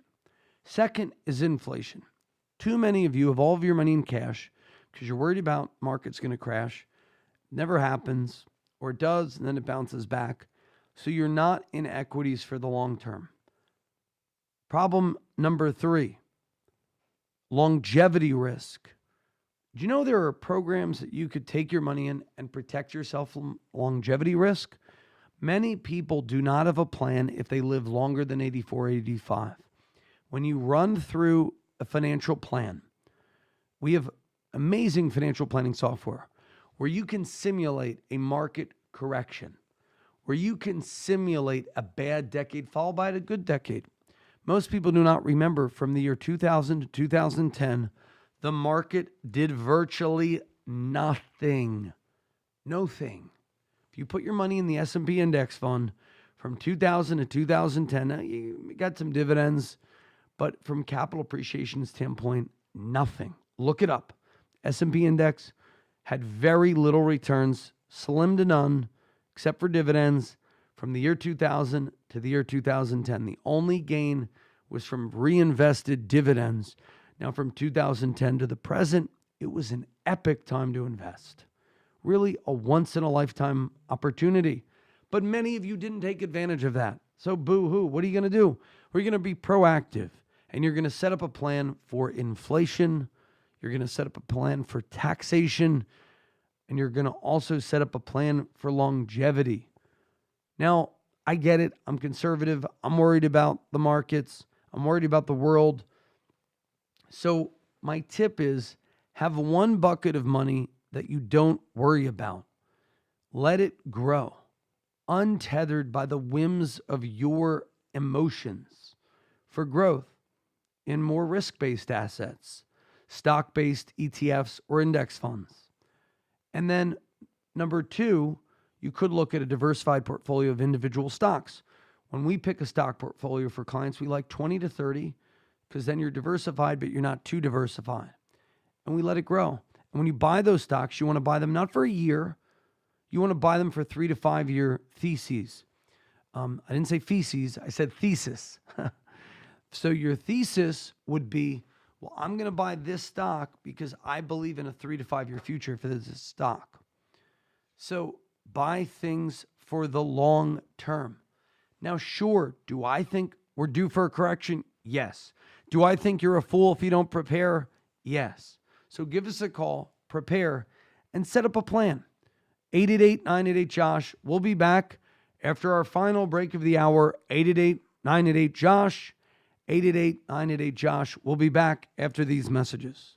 Second is inflation. Too many of you have all of your money in cash because you're worried about market's going to crash. Never happens, or it does, and then it bounces back. So you're not in equities for the long term. Problem number 3, longevity risk. Do you know there are programs that you could take your money in and protect yourself from longevity risk? Many people do not have a plan if they live longer than 84, 85. When you run through a financial plan, we have amazing financial planning software where you can simulate a market correction, where you can simulate a bad decade followed by a good decade. Most people do not remember from the year 2000 to 2010, the market did virtually nothing. No thing. If you put your money in the S&P index fund from 2000 to 2010, now you got some dividends, but from capital appreciation standpoint, nothing. Look it up. S&P index had very little returns, slim to none, except for dividends from the year 2000 to the year 2010. The only gain was from reinvested dividends. Now, from 2010 to the present, it was an epic time to invest. Really a once-in-a-lifetime opportunity. But many of you didn't take advantage of that. So boo-hoo. What are you going to do? We're going to be proactive, and you're going to set up a plan for inflation. You're going to set up a plan for taxation, and you're going to also set up a plan for longevity. Now, I get it. I'm conservative. I'm worried about the markets. I'm worried about the world. So my tip is have one bucket of money that you don't worry about. Let it grow, untethered by the whims of your emotions, for growth in more risk-based assets, stock-based ETFs or index funds. And then number two, you could look at a diversified portfolio of individual stocks. When we pick a stock portfolio for clients, we like 20 to 30 because then you're diversified, but you're not too diversified. And we let it grow. And when you buy those stocks, you want to buy them not for a year. You want to buy them for 3 to 5 year theses. I didn't say feces. I said thesis. So your thesis would be, well, I'm going to buy this stock because I believe in a 3 to 5 year future for this stock. So buy things for the long term. Now, sure, do I think we're due for a correction? Yes. Do I think you're a fool if you don't prepare? Yes. So give us a call, prepare, and set up a plan. 888-988-JOSH. We'll be back after our final break of the hour. 888-988-JOSH. 888-988-JOSH. We'll be back after these messages.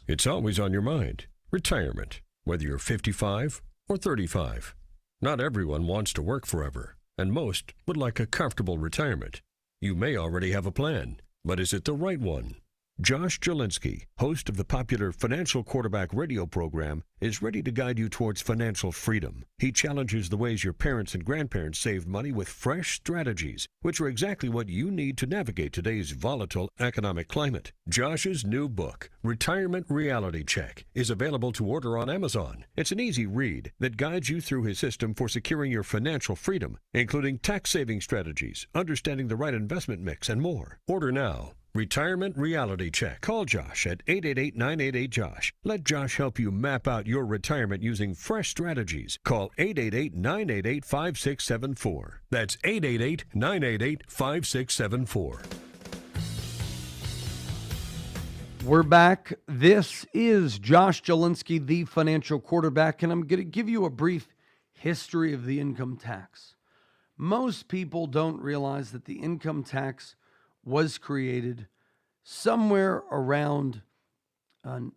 It's always on your mind. Retirement, whether you're 55 or 35. Not everyone wants to work forever, and most would like a comfortable retirement. You may already have a plan, but is it the right one? Josh Jelinski, host of the popular Financial Quarterback radio program, is ready to guide you towards financial freedom. He challenges the ways your parents and grandparents saved money with fresh strategies, which are exactly what you need to navigate today's volatile economic climate. Josh's new book, Retirement Reality Check, is available to order on Amazon. It's an easy read that guides you through his system for securing your financial freedom, including tax-saving strategies, understanding the right investment mix, and more. Order now. Retirement Reality Check. Call Josh at 888-988-JOSH. Let Josh help you map out your retirement using fresh strategies. Call 888-988-5674. That's 888-988-5674. We're back. This is Josh Jelinski, the financial quarterback, and I'm going to give you a brief history of the income tax. Most people don't realize that the income tax was created somewhere around the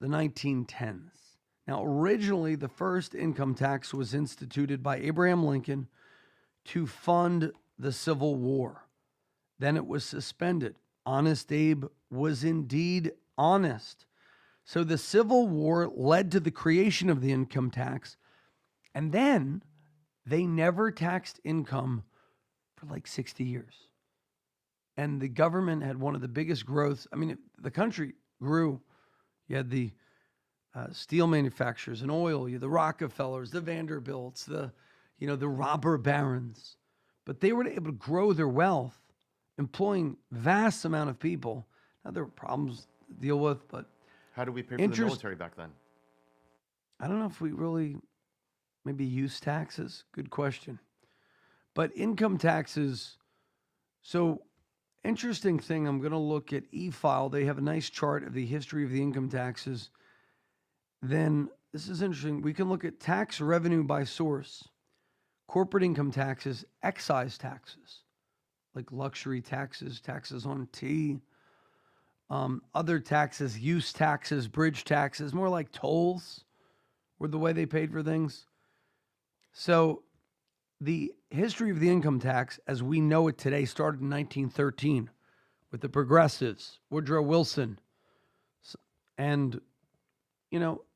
1910s. Now, originally, the first income tax was instituted by Abraham Lincoln to fund the Civil War. Then it was suspended. Honest Abe was indeed honest. So the Civil War led to the creation of the income tax, and then they never taxed income for like 60 years. And the government had one of the biggest growths. I mean, the country grew. You had the steel manufacturers and oil, you had the Rockefellers, the Vanderbilts, the robber barons. But they were able to grow their wealth, employing vast amount of people. Now, there were problems to deal with, but how do we pay for the military back then? I don't know if we really maybe use taxes. Good question. But income taxes, so interesting thing, I'm going to look at eFile. They have a nice chart of the history of the income taxes. Then, this is interesting. We can look at tax revenue by source, corporate income taxes, excise taxes, like luxury taxes, taxes on tea, other taxes, use taxes, bridge taxes, more like tolls were the way they paid for things. So the history of the income tax, as we know it today, started in 1913 with the Progressives, Woodrow Wilson. And,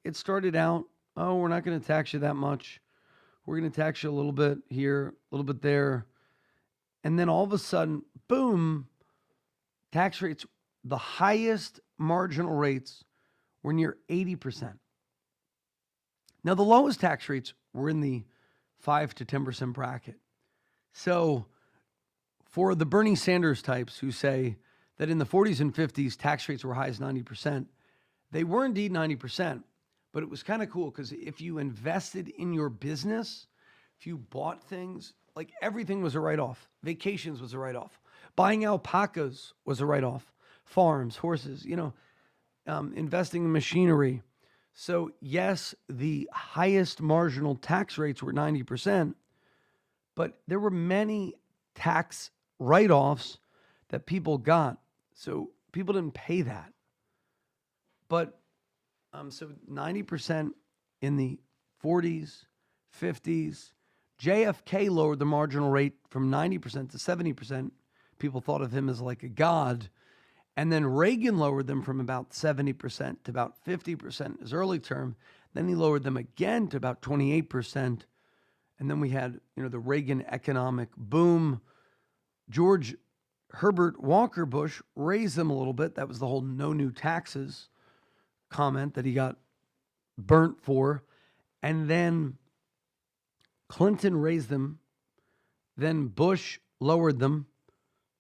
it started out oh, we're not going to tax you that much. We're going to tax you a little bit here, a little bit there. And then all of a sudden, boom, tax rates, the highest marginal rates were near 80%. Now, the lowest tax rates were in the 5 to 10% bracket. So for the Bernie Sanders types who say that in the 40s and 50s, tax rates were high as 90%, they were indeed 90%, but it was kind of cool because if you invested in your business, if you bought things, like everything was a write-off. Vacations was a write-off. Buying alpacas was a write-off. Farms, horses, investing in machinery. So yes, the highest marginal tax rates were 90%, but there were many tax write-offs that people got. So people didn't pay that. But so 90% in the 40s, 50s. JFK lowered the marginal rate from 90% to 70%. People thought of him as like a god. And then Reagan lowered them from about 70% to about 50% his early term. Then he lowered them again to about 28%. And then we had, the Reagan economic boom. George Herbert Walker Bush raised them a little bit. That was the whole no new taxes comment that he got burnt for. And then Clinton raised them. Then Bush lowered them.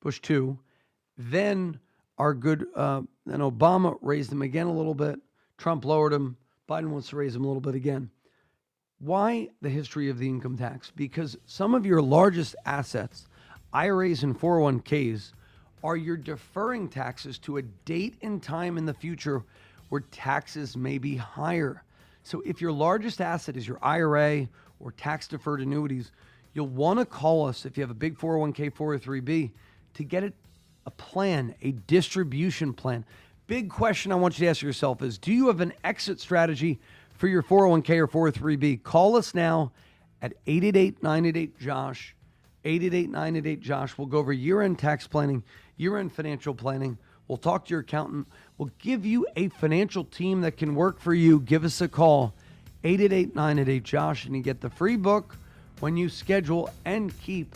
Bush 2. Then then Obama raised them again a little bit. Trump lowered them. Biden wants to raise them a little bit again. Why the history of the income tax? Because some of your largest assets, IRAs and 401ks, are you're deferring taxes to a date and time in the future where taxes may be higher. So if your largest asset is your IRA or tax-deferred annuities, you'll want to call us if you have a big 401k, 403b, to get a plan, a distribution plan. Big question I want you to ask yourself is, do you have an exit strategy for your 401k or 403b? Call us now at 888-988-JOSH, 888-988-JOSH. We'll go over year-end tax planning, year-end financial planning. We'll talk to your accountant. We'll give you a financial team that can work for you. Give us a call, 888-988-JOSH, and you get the free book when you schedule and keep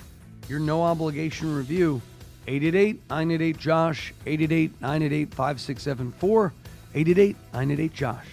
your no-obligation review. 888-988-JOSH, 888-988-5674, 888-988-JOSH.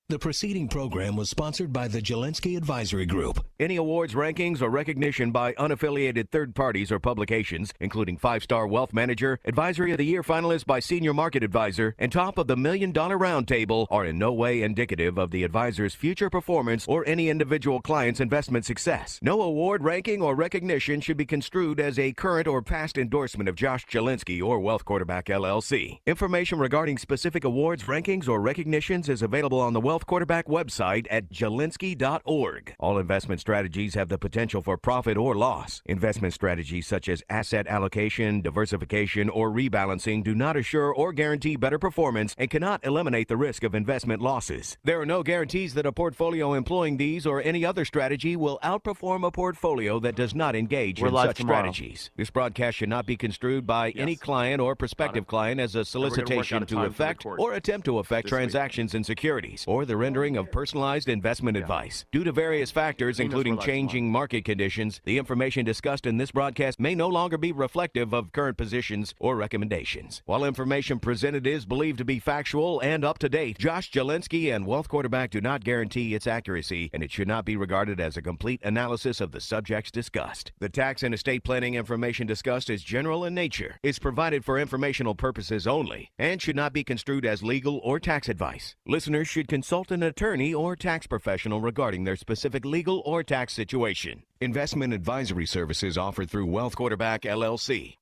The preceding program was sponsored by the Jelensky Advisory Group. Any awards, rankings, or recognition by unaffiliated third parties or publications, including 5-Star Wealth Manager, Advisory of the Year finalist by Senior Market Advisor, and top of the $1 Million Roundtable, are in no way indicative of the advisor's future performance or any individual client's investment success. No award, ranking, or recognition should be construed as a current or past endorsement of Josh Jelensky or Wealth Quarterback LLC. Information regarding specific awards, rankings, or recognitions is available on the Wealth Quarterback website at jelensky.org. All investment strategies have the potential for profit or loss. Investment strategies such as asset allocation, diversification, or rebalancing do not assure or guarantee better performance and cannot eliminate the risk of investment losses. There are no guarantees that a portfolio employing these or any other strategy will outperform a portfolio that does not engage in such strategies. This broadcast should not be construed by any client or prospective client as a solicitation to effect or attempt to effect transactions in securities or the rendering of personalized investment advice. Due to various factors, including changing market conditions, the information discussed in this broadcast may no longer be reflective of current positions or recommendations. While information presented is believed to be factual and up to date, Josh Jelensky and Wealth Quarterback do not guarantee its accuracy, and it should not be regarded as a complete analysis of the subjects discussed. The tax and estate planning information discussed is general in nature, is provided for informational purposes only, and should not be construed as legal or tax advice. Listeners should consult an attorney or tax professional regarding their specific legal or tax situation. Investment advisory services offered through Wealth Quarterback LLC.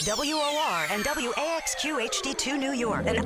WOR and WAXQ HD2 New York, an